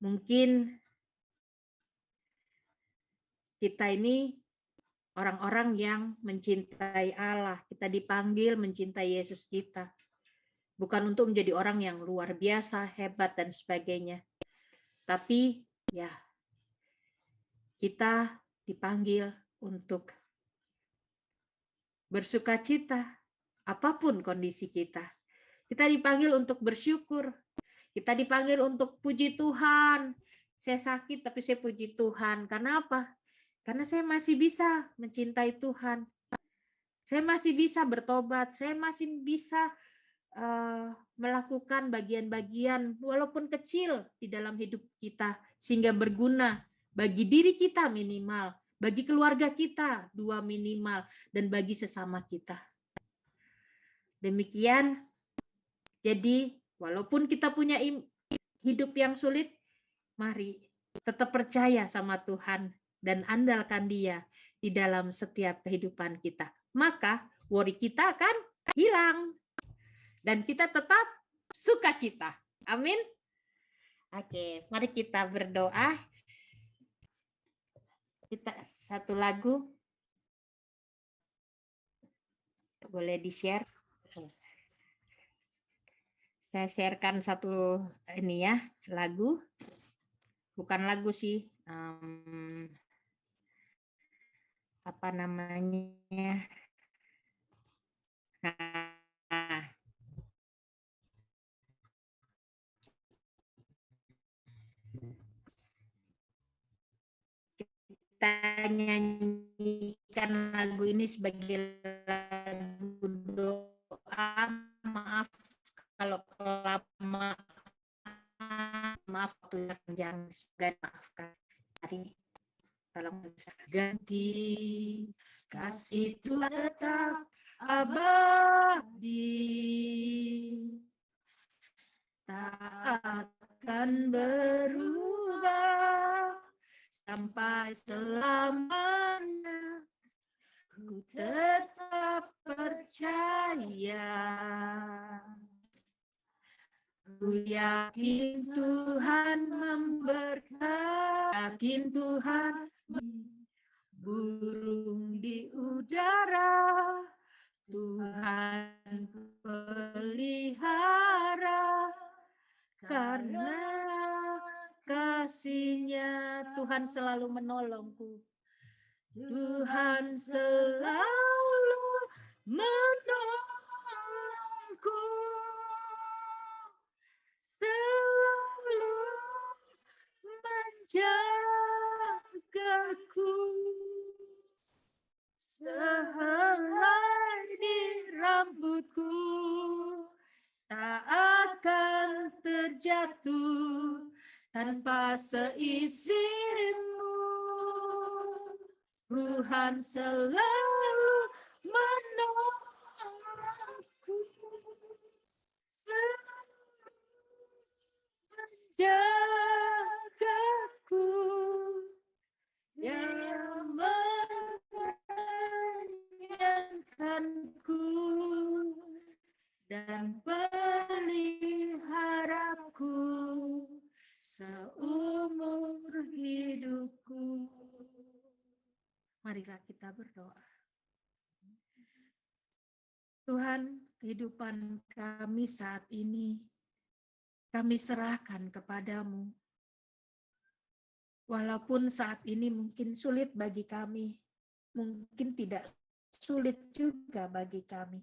Mungkin kita ini orang-orang yang mencintai Allah. Kita dipanggil mencintai Yesus kita. Bukan untuk menjadi orang yang luar biasa, hebat, dan sebagainya. Tapi ya, kita dipanggil untuk bersukacita, apapun kondisi kita. Kita dipanggil untuk bersyukur. Kita dipanggil untuk puji Tuhan. Saya sakit, tapi saya puji Tuhan. Karena apa? Karena saya masih bisa mencintai Tuhan. Saya masih bisa bertobat. Saya masih bisa melakukan bagian-bagian walaupun kecil di dalam hidup kita sehingga berguna bagi diri kita minimal, bagi keluarga kita 2 minimal, dan bagi sesama kita. Demikian. Jadi walaupun kita punya hidup yang sulit, mari tetap percaya sama Tuhan dan andalkan Dia di dalam setiap kehidupan kita. Maka worry kita akan hilang. Dan kita tetap sukacita. Amin. Oke, mari kita berdoa. Kita satu lagu. Boleh di-share? Saya sharekan satu ini ya, lagu. Bukan lagu sih. Apa namanya? Kita nyanyikan lagu ini sebagai lagu doa. Maaf kalau kelamaan, maaf waktu yang panjang, segera maafkan. Hari tolong ganti kasih Tuhan tetap abadi, tak akan berubah sampai selamanya. Ku tetap percaya, ku yakin Tuhan memberkati, yakin Tuhan burung di udara, Tuhan pelihara, karena kasih-Nya Tuhan selalu menolongku. Tuhan selalu menolongku, selalu menjagaku, sehelai di rambutku tak akan terjatuh tanpa seizin-Mu. Tuhan selalu menolongku, selalu menjagaku, yang menyenangkanku dan peliharaku seumur hidupku. Marilah kita berdoa. Tuhan, kehidupan kami saat ini kami serahkan kepadamu. Walaupun saat ini mungkin sulit bagi kami, mungkin tidak sulit juga bagi kami.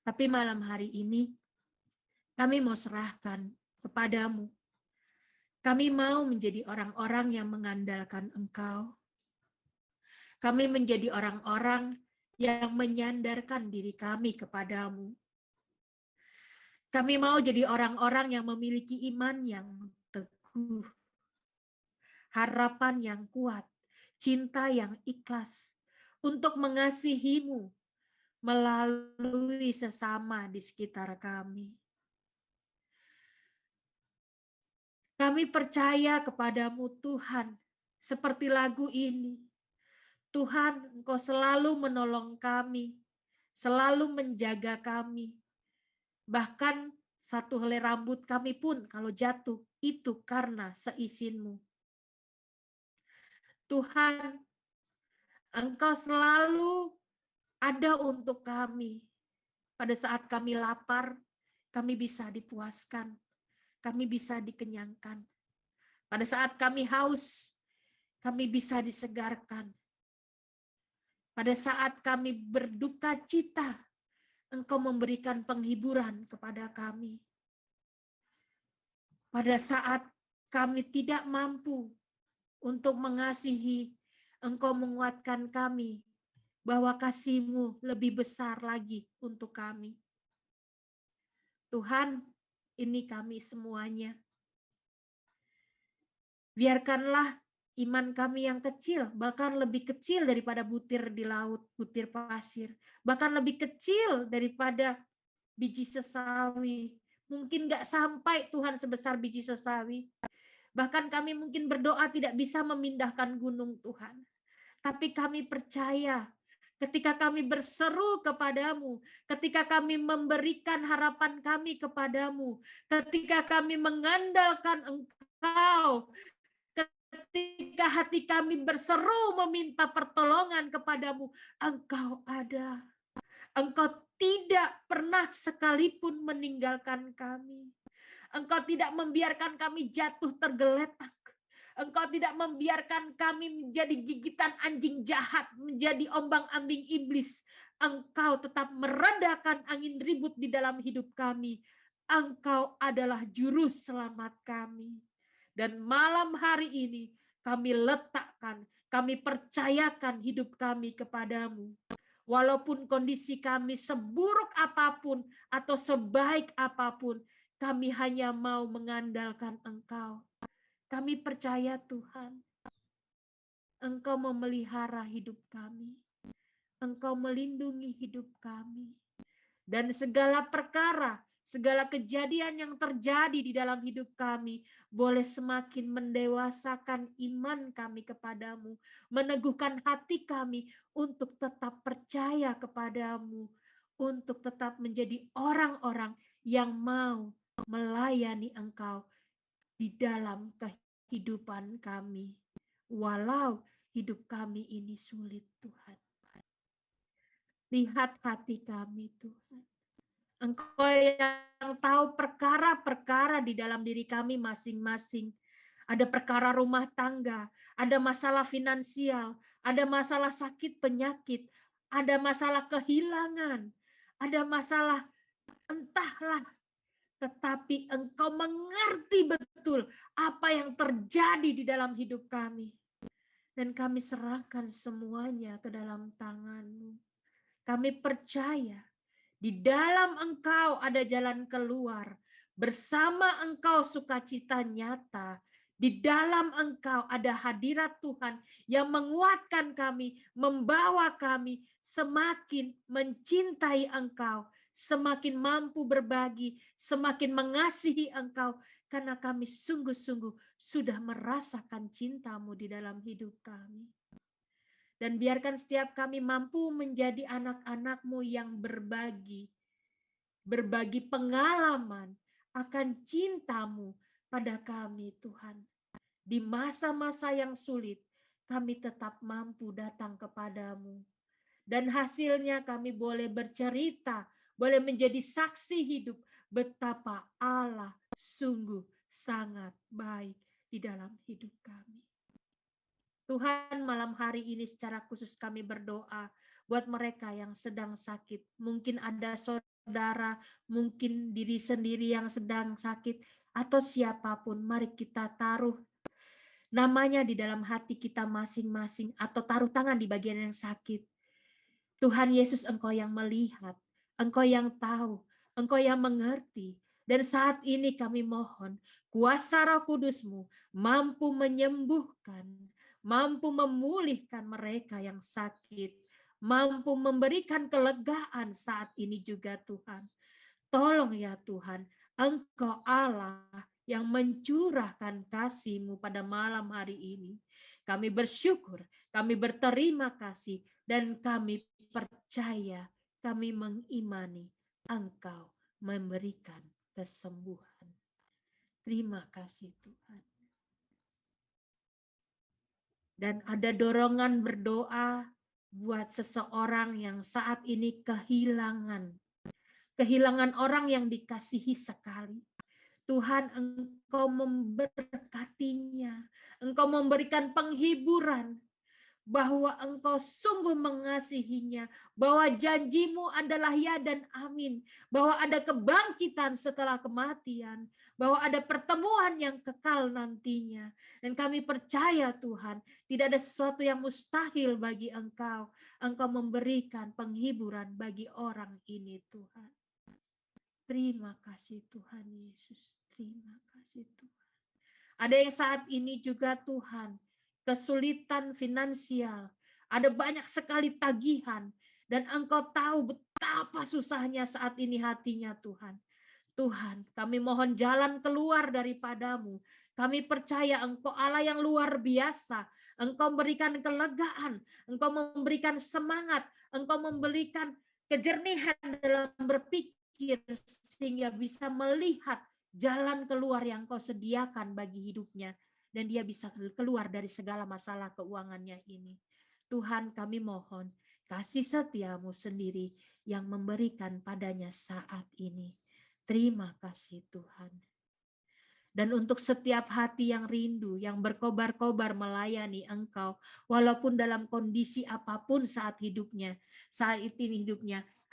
Tapi malam hari ini, kami mau serahkan kepadamu. Kami mau menjadi orang-orang yang mengandalkan Engkau. Kami menjadi orang-orang yang menyandarkan diri kami kepadamu. Kami mau jadi orang-orang yang memiliki iman yang teguh, harapan yang kuat, cinta yang ikhlas untuk mengasihimu melalui sesama di sekitar kami. Kami percaya kepadamu Tuhan, seperti lagu ini. Tuhan, Engkau selalu menolong kami, selalu menjaga kami. Bahkan satu helai rambut kami pun kalau jatuh, itu karena seisin-Mu. Tuhan, Engkau selalu ada untuk kami. Pada saat kami lapar, kami bisa dipuaskan. Kami bisa dikenyangkan. Pada saat kami haus, kami bisa disegarkan. Pada saat kami berduka cita, Engkau memberikan penghiburan kepada kami. Pada saat kami tidak mampu untuk mengasihi, Engkau menguatkan kami bahwa kasih-Mu lebih besar lagi untuk kami. Tuhan, ini kami semuanya. Biarkanlah iman kami yang kecil, bahkan lebih kecil daripada butir di laut, butir pasir. Bahkan lebih kecil daripada biji sesawi. Mungkin nggak sampai Tuhan sebesar biji sesawi. Bahkan kami mungkin berdoa tidak bisa memindahkan gunung Tuhan. Tapi kami percaya ketika kami berseru kepadamu, ketika kami memberikan harapan kami kepadamu, ketika kami mengandalkan Engkau, ketika hati kami berseru meminta pertolongan kepadamu, Engkau ada. Engkau tidak pernah sekalipun meninggalkan kami. Engkau tidak membiarkan kami jatuh tergeletak. Engkau tidak membiarkan kami menjadi gigitan anjing jahat, menjadi ombang-ambing iblis. Engkau tetap meredakan angin ribut di dalam hidup kami. Engkau adalah juru selamat kami. Dan malam hari ini kami letakkan, kami percayakan hidup kami kepadamu. Walaupun kondisi kami seburuk apapun atau sebaik apapun, kami hanya mau mengandalkan Engkau. Kami percaya Tuhan, Engkau memelihara hidup kami. Engkau melindungi hidup kami. Dan segala perkara, segala kejadian yang terjadi di dalam hidup kami boleh semakin mendewasakan iman kami kepadamu, meneguhkan hati kami untuk tetap percaya kepadamu, untuk tetap menjadi orang-orang yang mau melayani Engkau di dalam kehidupan kami. Walau hidup kami ini sulit, Tuhan. Lihat hati kami, Tuhan. Engkau yang tahu perkara-perkara di dalam diri kami masing-masing. Ada perkara rumah tangga, ada masalah finansial, ada masalah sakit penyakit, ada masalah kehilangan, ada masalah entahlah. Tetapi Engkau mengerti betul apa yang terjadi di dalam hidup kami. Dan kami serahkan semuanya ke dalam tangan-Mu. Kami percaya di dalam Engkau ada jalan keluar. Bersama Engkau sukacita nyata. Di dalam Engkau ada hadirat Tuhan yang menguatkan kami, membawa kami semakin mencintai Engkau, semakin mampu berbagi, semakin mengasihi Engkau, karena kami sungguh-sungguh sudah merasakan cinta-Mu di dalam hidup kami. Dan biarkan setiap kami mampu menjadi anak-anak-Mu yang berbagi pengalaman akan cinta-Mu pada kami, Tuhan. Di masa-masa yang sulit, kami tetap mampu datang kepadamu. Dan hasilnya kami boleh bercerita, boleh menjadi saksi hidup betapa Allah sungguh sangat baik di dalam hidup kami. Tuhan, malam hari ini secara khusus kami berdoa buat mereka yang sedang sakit. Mungkin ada saudara, mungkin diri sendiri yang sedang sakit, atau siapapun. Mari kita taruh namanya di dalam hati kita masing-masing, atau taruh tangan di bagian yang sakit. Tuhan Yesus, Engkau yang melihat, Engkau yang tahu, Engkau yang mengerti. Dan saat ini kami mohon, kuasa Roh Kudus-Mu mampu menyembuhkan, mampu memulihkan mereka yang sakit, mampu memberikan kelegaan saat ini juga Tuhan. Tolong ya Tuhan, Engkau Allah yang mencurahkan kasih-Mu pada malam hari ini. Kami bersyukur, kami berterima kasih, dan kami percaya, kami mengimani Engkau memberikan kesembuhan. Terima kasih Tuhan. Dan ada dorongan berdoa buat seseorang yang saat ini kehilangan orang yang dikasihi sekali. Tuhan, Engkau memberkatinya, Engkau memberikan penghiburan, bahwa Engkau sungguh mengasihinya, bahwa janji-Mu adalah ya dan amin, bahwa ada kebangkitan setelah kematian, bahwa ada pertemuan yang kekal nantinya. Dan kami percaya Tuhan, tidak ada sesuatu yang mustahil bagi Engkau. Engkau memberikan penghiburan bagi orang ini Tuhan. Terima kasih Tuhan Yesus, terima kasih Tuhan. Ada yang saat ini juga Tuhan, kesulitan finansial, ada banyak sekali tagihan, dan Engkau tahu betapa susahnya saat ini hatinya Tuhan. Tuhan, kami mohon jalan keluar daripada-Mu. Kami percaya Engkau Allah yang luar biasa. Engkau memberikan kelegaan, Engkau memberikan semangat, Engkau memberikan kejernihan dalam berpikir, sehingga bisa melihat jalan keluar yang Kau sediakan bagi hidupnya. Dan dia bisa keluar dari segala masalah keuangannya ini. Tuhan, kami mohon kasih setia-Mu sendiri yang memberikan padanya saat ini. Terima kasih Tuhan. Dan untuk setiap hati yang rindu, yang berkobar-kobar melayani Engkau, walaupun dalam kondisi apapun saat hidupnya,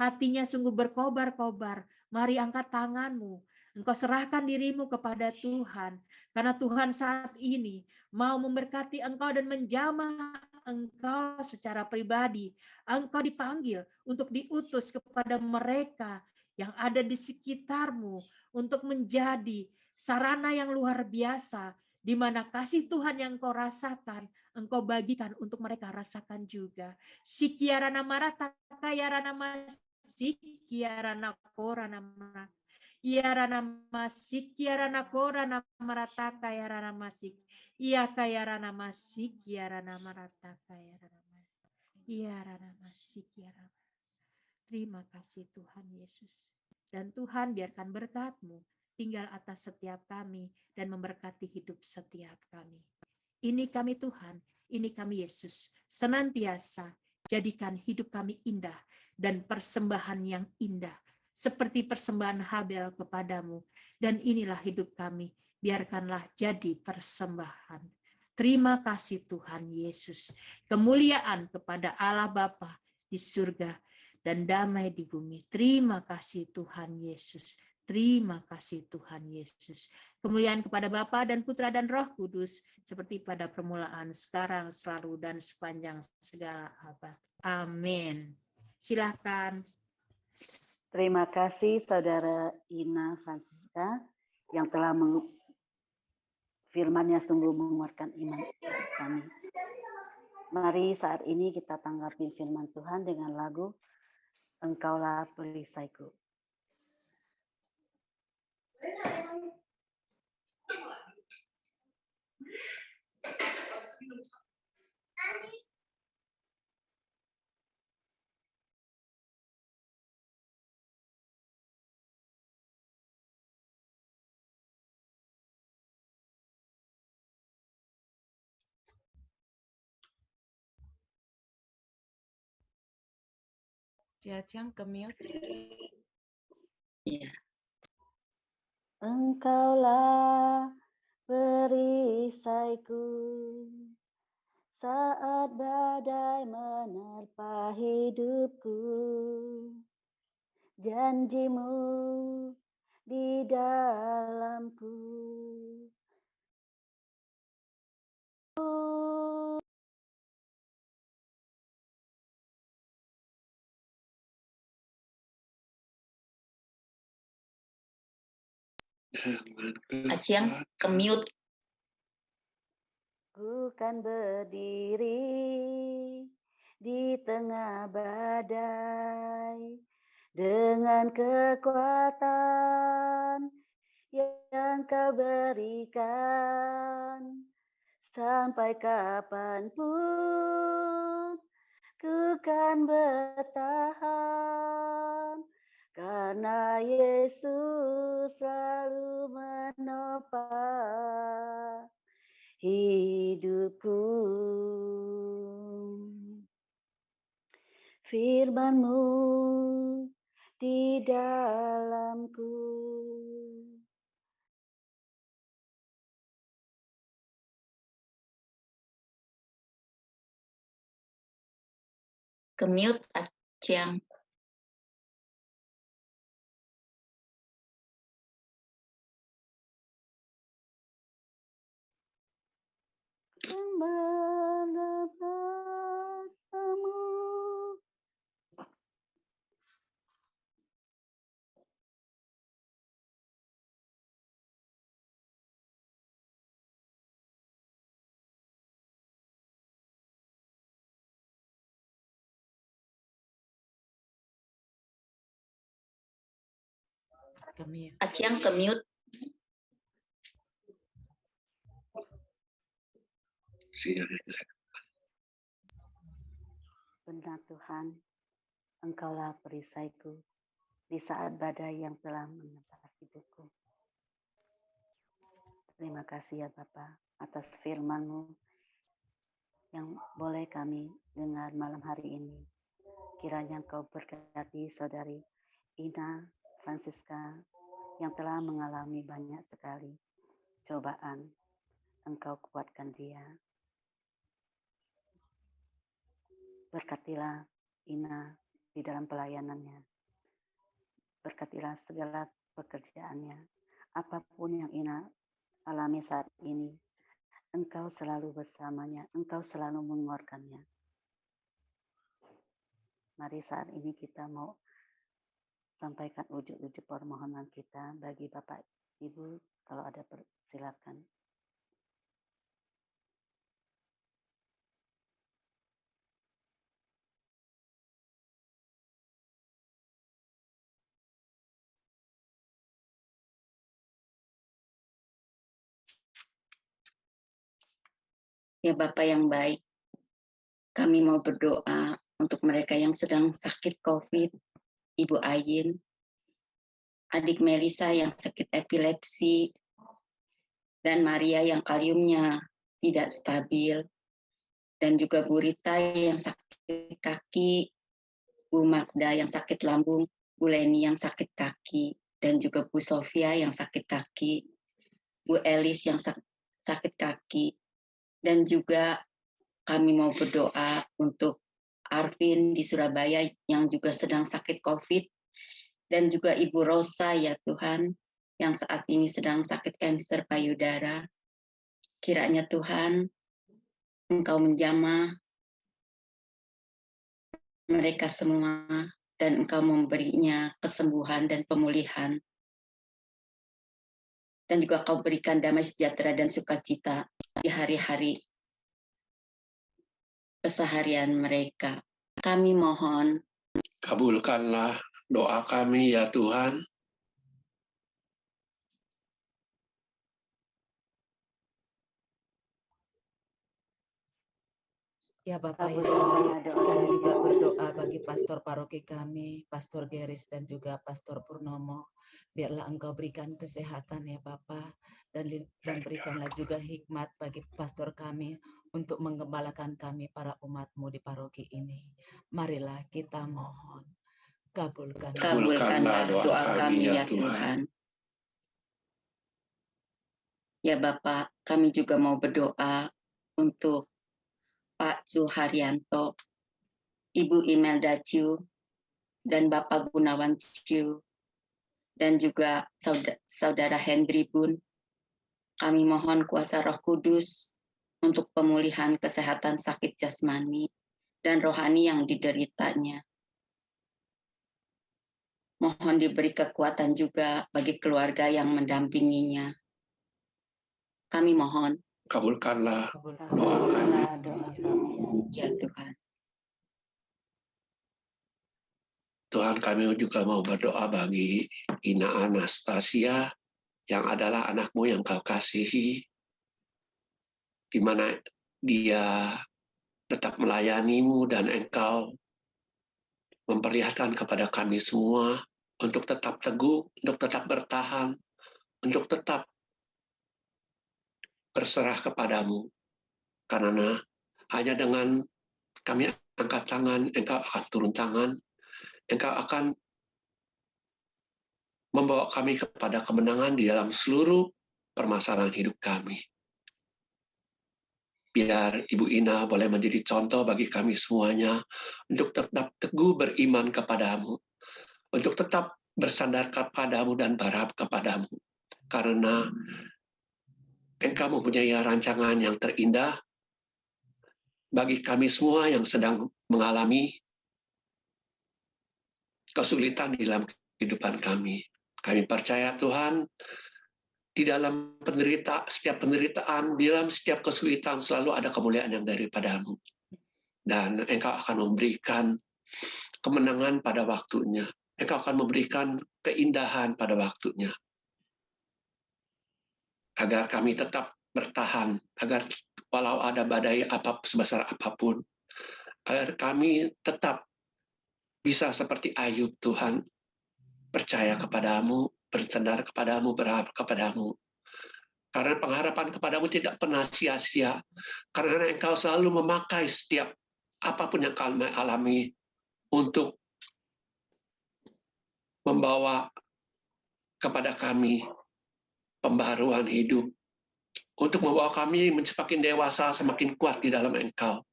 hatinya sungguh berkobar-kobar. Mari angkat tanganmu, Engkau serahkan dirimu kepada Tuhan, karena Tuhan saat ini mau memberkati engkau dan menjamah engkau secara pribadi. Engkau dipanggil untuk diutus kepada mereka yang ada di sekitarmu untuk menjadi sarana yang luar biasa, di mana kasih Tuhan yang engkau rasakan, engkau bagikan untuk mereka rasakan juga. Sikiarana marata kayarana masikiarana korana marata. Iarana masik, iarana korana marata kayarana masik. Ia kayarana masik, iarana marata kayarana masik. Iarana masik, iarana. Terima kasih Tuhan Yesus. Dan Tuhan biarkan berkat-Mu tinggal atas setiap kami dan memberkati hidup setiap kami. Ini kami Tuhan, ini kami Yesus. Senantiasa jadikan hidup kami indah dan persembahan yang indah, seperti persembahan Habel kepadamu. Dan inilah hidup kami, biarkanlah jadi persembahan. Terima kasih Tuhan Yesus. Kemuliaan kepada Allah Bapa di surga dan damai di bumi. Terima kasih Tuhan Yesus. Terima kasih Tuhan Yesus. Kemuliaan kepada Bapa dan Putra dan Roh Kudus, seperti pada permulaan, sekarang, selalu, dan sepanjang segala abad. Amin. Silakan. Terima kasih Saudara Ina Francisca yang telah firman-Nya sungguh menguatkan iman kami. Mari saat ini kita tanggapi firman Tuhan dengan lagu Engkaulah Perisaiku. Ciacang ke mute. Iya. Engkaulah perisaiku saat badai menerpa hidupku. Janjimu di dalamku. Aciang, ke-mute. Ku kan berdiri di tengah badai dengan kekuatan yang Kau berikan. Sampai kapanpun ku kan bertahan, karena Yesus selalu menopang hidupku. Firman-Mu di dalamku. Ke-mute, Aciang. Aciang, ke-mute. Benar Tuhan, Engkaulah perisaiku di saat badai yang telah menerpa hidupku. Terima kasih ya Bapa atas firman-Mu yang boleh kami dengar malam hari ini. Kiranya Engkau berkati saudari Ina Francisca yang telah mengalami banyak sekali cobaan. Engkau kuatkan dia. Berkatilah Ina di dalam pelayanannya. Berkatilah segala pekerjaannya. Apapun yang Ina alami saat ini, Engkau selalu bersamanya. Engkau selalu menguatkannya. Mari saat ini kita mau sampaikan wujud-wujud permohonan kita bagi Bapak Ibu. Kalau ada silakan. Ya Bapak yang baik, kami mau berdoa untuk mereka yang sedang sakit COVID, Ibu Ayin, adik Melisa yang sakit epilepsi, dan Maria yang kaliumnya tidak stabil, dan juga Bu Rita yang sakit kaki, Bu Magda yang sakit lambung, Bu Leni yang sakit kaki, dan juga Bu Sofia yang sakit kaki, Bu Elis yang sakit kaki, dan juga kami mau berdoa untuk Arvin di Surabaya yang juga sedang sakit COVID, dan juga Ibu Rosa ya Tuhan, yang saat ini sedang sakit kanker payudara. Kiranya Tuhan, Engkau menjamah mereka semua, dan Engkau memberinya kesembuhan dan pemulihan. Dan juga Kau berikan damai sejahtera dan sukacita di hari-hari keseharian mereka. Kami mohon, Kabulkanlah doa kami ya Tuhan. Ya Bapak yang baik, kami juga berdoa bagi pastor paroki kami, Pastor Geris dan juga Pastor Purnomo. Biarlah Engkau berikan kesehatan ya Bapak, dan berikanlah juga hikmat bagi pastor kami untuk menggembalakan kami para umat-Mu di paroki ini. Marilah kita mohon, kabulkanlah doa kami ya Tuhan. Ya Bapak, kami juga mau berdoa untuk Pak Suharyanto, Ibu Imelda Ciu, dan Bapak Gunawan Ciu, dan juga Saudara Hendri Bun. Kami mohon kuasa Roh Kudus untuk pemulihan kesehatan sakit jasmani dan rohani yang dideritanya. Mohon diberi kekuatan juga bagi keluarga yang mendampinginya. Kami mohon. Kabulkanlah doa kami. Ya Tuhan. Tuhan, kami juga mau berdoa bagi Ina Anastasia yang adalah anakmu yang kau kasihi, di mana dia tetap melayanimu dan engkau memperlihatkan kepada kami semua untuk tetap teguh, untuk tetap bertahan, untuk tetap berserah kepadamu. Karena hanya dengan kami angkat tangan, engkau akan turun tangan, engkau akan membawa kami kepada kemenangan di dalam seluruh permasalahan hidup kami. Biar Ibu Ina boleh menjadi contoh bagi kami semuanya untuk tetap teguh beriman kepadamu, untuk tetap bersandar kepadamu dan berharap kepadamu. Karena engkau mempunyai rancangan yang terindah bagi kami semua yang sedang mengalami kesulitan di dalam kehidupan kami. Kami percaya Tuhan, di dalam setiap penderitaan, di dalam setiap kesulitan selalu ada kemuliaan yang daripadamu. Dan engkau akan memberikan kemenangan pada waktunya. Engkau akan memberikan keindahan pada waktunya. Agar kami tetap bertahan, agar walau ada badai sebesar apapun, agar kami tetap bisa seperti Ayub, Tuhan, percaya kepadamu, bersandar kepadamu, berharap kepadamu. Karena pengharapan kepadamu tidak pernah sia-sia. Karena engkau selalu memakai setiap apapun yang kami alami untuk membawa kepada kami pembaharuan hidup. Untuk membawa kami semakin dewasa, semakin kuat di dalam engkau.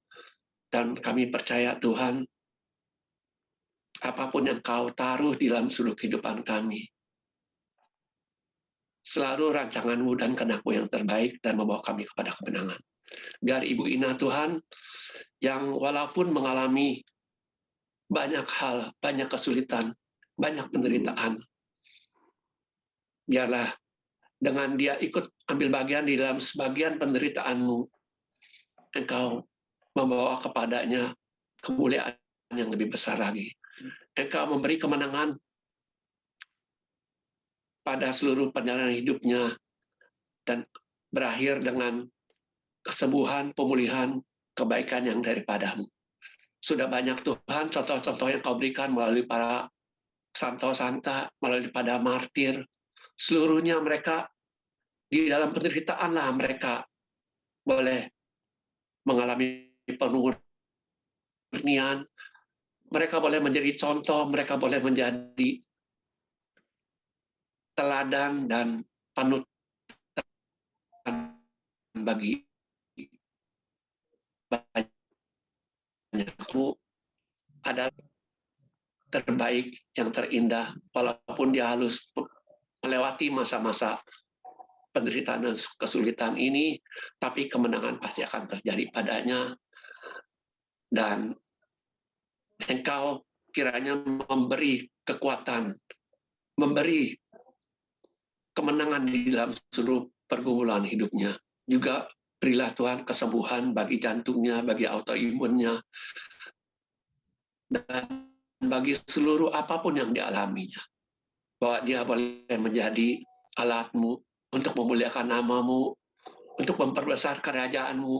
Dan kami percaya Tuhan, apapun yang kau taruh di dalam seluruh kehidupan kami, selalu rancanganmu dan kehendak-Mu yang terbaik dan membawa kami kepada kemenangan. Biar Ibu Ina Tuhan, yang walaupun mengalami banyak hal, banyak kesulitan, banyak penderitaan, biarlah dengan dia ikut ambil bagian di dalam sebagian penderitaan-Mu, Engkau membawa kepadanya kemuliaan yang lebih besar lagi. Engkau memberi kemenangan pada seluruh perjalanan hidupnya dan berakhir dengan kesembuhan, pemulihan, kebaikan yang daripada-Mu. Sudah banyak Tuhan contoh-contoh yang Kau berikan melalui para santo-santa, melalui pada martir. Seluruhnya mereka di dalam penderitaanlah mereka boleh mengalami pemurnian, mereka boleh menjadi contoh, mereka boleh menjadi teladan dan panutan bagi banyakmu adalah terbaik, yang terindah, walaupun dia harus melewati masa-masa penderitaan dan kesulitan ini, tapi kemenangan pasti akan terjadi padanya. Dan Engkau kiranya memberi kekuatan, memberi kemenangan di dalam seluruh pergumulan hidupnya. Juga berilah Tuhan kesembuhan bagi jantungnya, bagi autoimunnya, dan bagi seluruh apapun yang dialaminya. Bahwa dia boleh menjadi alat-Mu untuk memuliakan nama-Mu, untuk memperbesar kerajaan-Mu,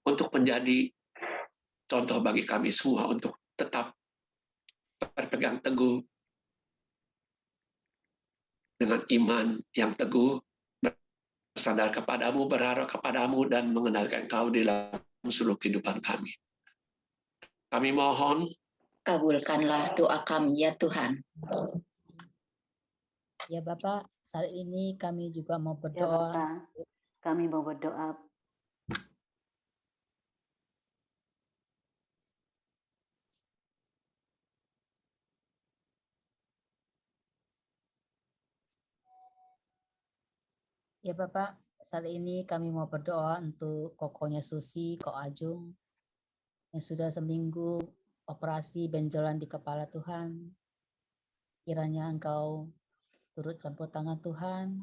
untuk menjadi contoh bagi kami semua untuk tetap berpegang teguh dengan iman yang teguh, bersandar kepadamu, berharap kepadamu, dan mengenal Engkau di dalam seluruh kehidupan kami. Kami mohon, kabulkanlah doa kami ya Tuhan. Ya Bapak, Saat ini kami juga mau Ya berdoa. Bapa, kami mau berdoa. Ya Bapak, saat ini kami mau berdoa untuk kokonya Susi, Kok Ajung, yang sudah seminggu operasi benjolan di kepala Tuhan. Kiranya Engkau turut campur tangan Tuhan,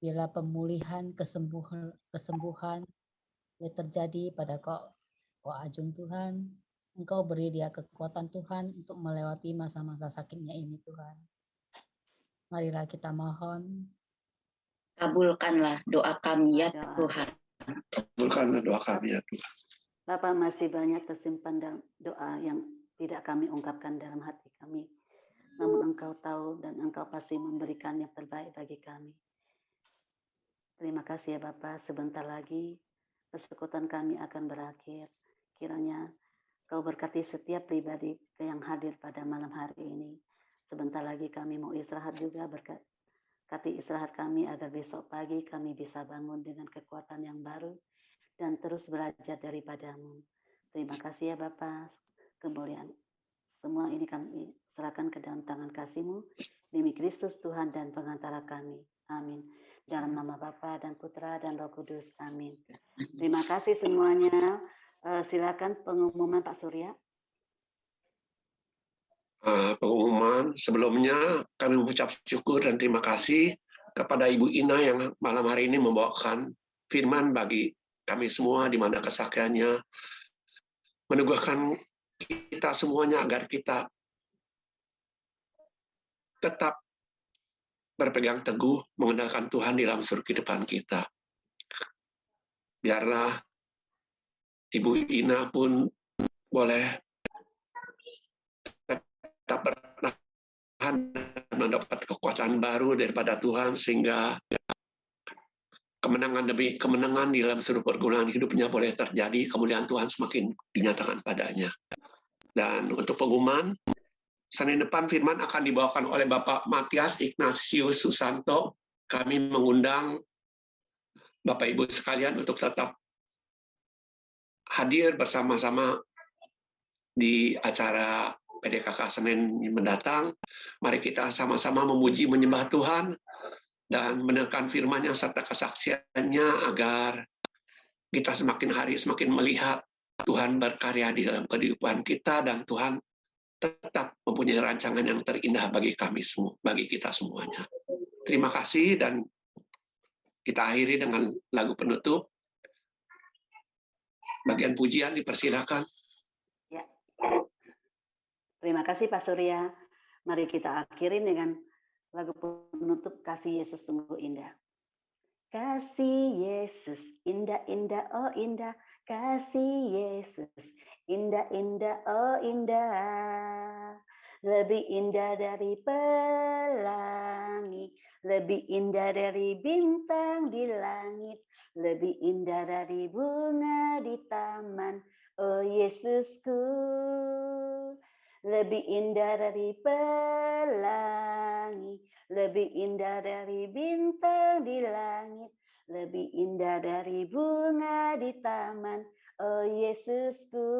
bila pemulihan kesembuhan yang terjadi pada Kok Ajung Tuhan, Engkau beri dia kekuatan Tuhan untuk melewati masa-masa sakitnya ini Tuhan. Marilah kita mohon. Kabulkanlah doa kami ya Tuhan. Kabulkanlah doa kami ya Tuhan. Bapak, masih banyak tersimpan dalam doa yang tidak kami ungkapkan dalam hati kami. Namun Engkau tahu dan Engkau pasti memberikan yang terbaik bagi kami. Terima kasih ya Bapak, sebentar lagi persekutuan kami akan berakhir. Kiranya Kau berkati setiap pribadi yang hadir pada malam hari ini. Sebentar lagi kami mau istirahat juga, berkati istirahat kami agar besok pagi kami bisa bangun dengan kekuatan yang baru dan terus belajar daripadamu. Terima kasih ya Bapa, kemuliaan. Semua ini kami serahkan ke dalam tangan kasih-Mu, demi Kristus Tuhan dan pengantara kami. Amin. Dalam nama Bapa dan Putra dan Roh Kudus. Amin. Terima kasih semuanya. Silakan pengumuman Pak Surya. Pengumuman sebelumnya kami mengucap syukur dan terima kasih kepada Ibu Ina yang malam hari ini membawakan firman bagi kami semua, di mana kesaksiannya meneguhkan kita semuanya agar kita tetap berpegang teguh mengandalkan Tuhan di dalam seluruh kehidupan kita. Biarlah Ibu Ina pun boleh tetap bertahan dan mendapat kekuatan baru daripada Tuhan, sehingga kemenangan demi kemenangan di dalam seluruh pergumulan hidupnya boleh terjadi, kemudian Tuhan semakin dinyatakan padanya. Dan untuk pengumuman, Senin depan firman akan dibawakan oleh Bapak Matias Ignatius Susanto. Kami mengundang Bapak Ibu sekalian untuk tetap hadir bersama-sama di acara PDKK Senin mendatang. Mari kita sama-sama memuji menyembah Tuhan dan menekan firman-Nya serta kesaksiannya agar kita semakin hari semakin melihat Tuhan berkarya di dalam kehidupan kita, dan Tuhan tetap mempunyai rancangan yang terindah bagi kami semua, bagi kita semuanya. Terima kasih, dan kita akhiri dengan lagu penutup. Bagian pujian dipersilakan. Ya. Terima kasih Pak Surya. Mari kita akhiri dengan lagu penutup Kasih Yesus Sungguh Indah. Kasih Yesus indah-indah, oh indah. Kasih Yesus indah-indah, oh indah. Lebih indah dari pelangi, lebih indah dari bintang di langit, lebih indah dari bunga di taman, oh Yesusku. Lebih indah dari pelangi, lebih indah dari bintang di langit, lebih indah dari bunga di taman, oh Yesusku.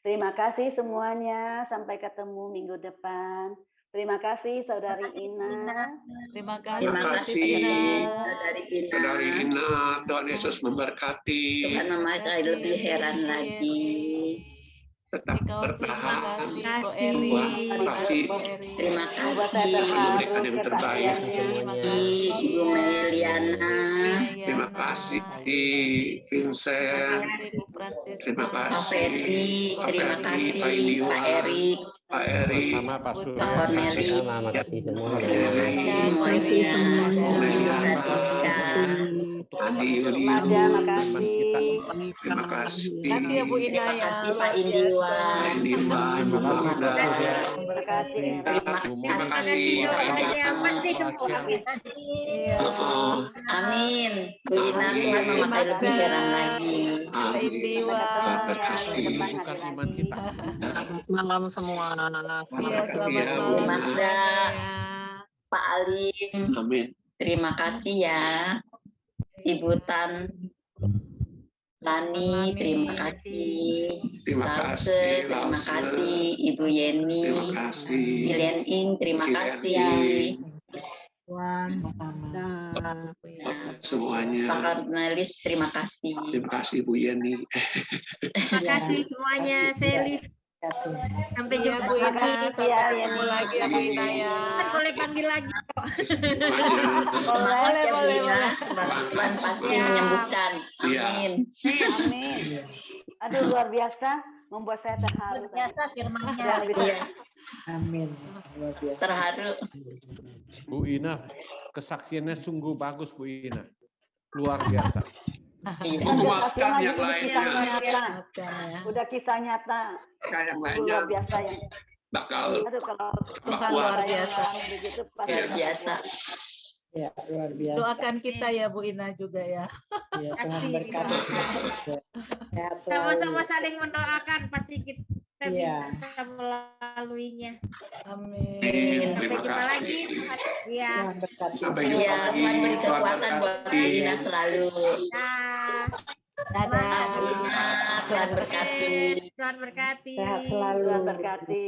Terima kasih semuanya, sampai ketemu minggu depan. Terima kasih Saudari Ina. Terima kasih, Saudari Ina. Tuhan Yesus memberkati. Tuhan memakai lebih heran lagi. Tetap bertahan. Terima kasih. Terima kasih. Memberikan yang terbaik. Ibu Meliana. Terima kasih Vincent. Terima kasih terima kasih Pak Erik. Pak Erik. Sama Pak Surya. Pak Corneli. Terima kasih semua. Adi Yuli. Terima kasih. Terima kasih ya Bu Ina ya. Pak Indiwa. Terima kasih. Amin. Bu Ina, Tuhan memakai lebih heran lagi. Malam semua. Iya, selamat malam. Mazda. Pak Alim. Amin. Terima kasih ya. Ibu Tan Lani, terima kasih. Terima Lause, kasih, terima Lause. kasih. Ibu Yeni. Terima kasih. Cilian Ing, terima Cilian kasih. Ing. Tuan. Semuanya. Pak Karnelis, terima kasih. Terima kasih Bu Yeni. Terima kasih semuanya, Seli. Sampai jumpa Bu Ina, sampai ketemu lagi ya Bu Ina ya. Boleh panggil lagi kok. Boleh, boleh. Tuhan pasti menyembuhkan. Iya. Amin. Amin. Aduh, luar biasa, membuat saya terharu. Luar biasa firman-Nya. Iya, Amin. Luar biasa. terharu. Bu Ina, kesaksiannya sungguh bagus Bu Ina. Luar biasa. Iya. Menguatkan yang Kisah lainnya. nyata. Udah kisah nyata. Yang Luar lainnya biasa yang. bakal Aduh, kalau Tuhan luar saya biasa. mengalami begitu, pasti Luar biasa. Ya, luar biasa. Doakan kita ya Bu Ina juga ya. Ya, Tuhan Pasti berkati. Sehat selalu. Sama-sama saling mendoakan, pasti kita Iya. bisa melaluinya. Amin. Terima Sampai jumpa kasih. lagi. Ya. Tuhan berkati. Sampai jumpa Iya, lagi. Tuhan beri Tuhan kekuatan buat berkati. Ina selalu. Nah, Dadah. Amin. Tuhan berkati. Tuhan berkati. Sehat selalu. Tuhan berkati.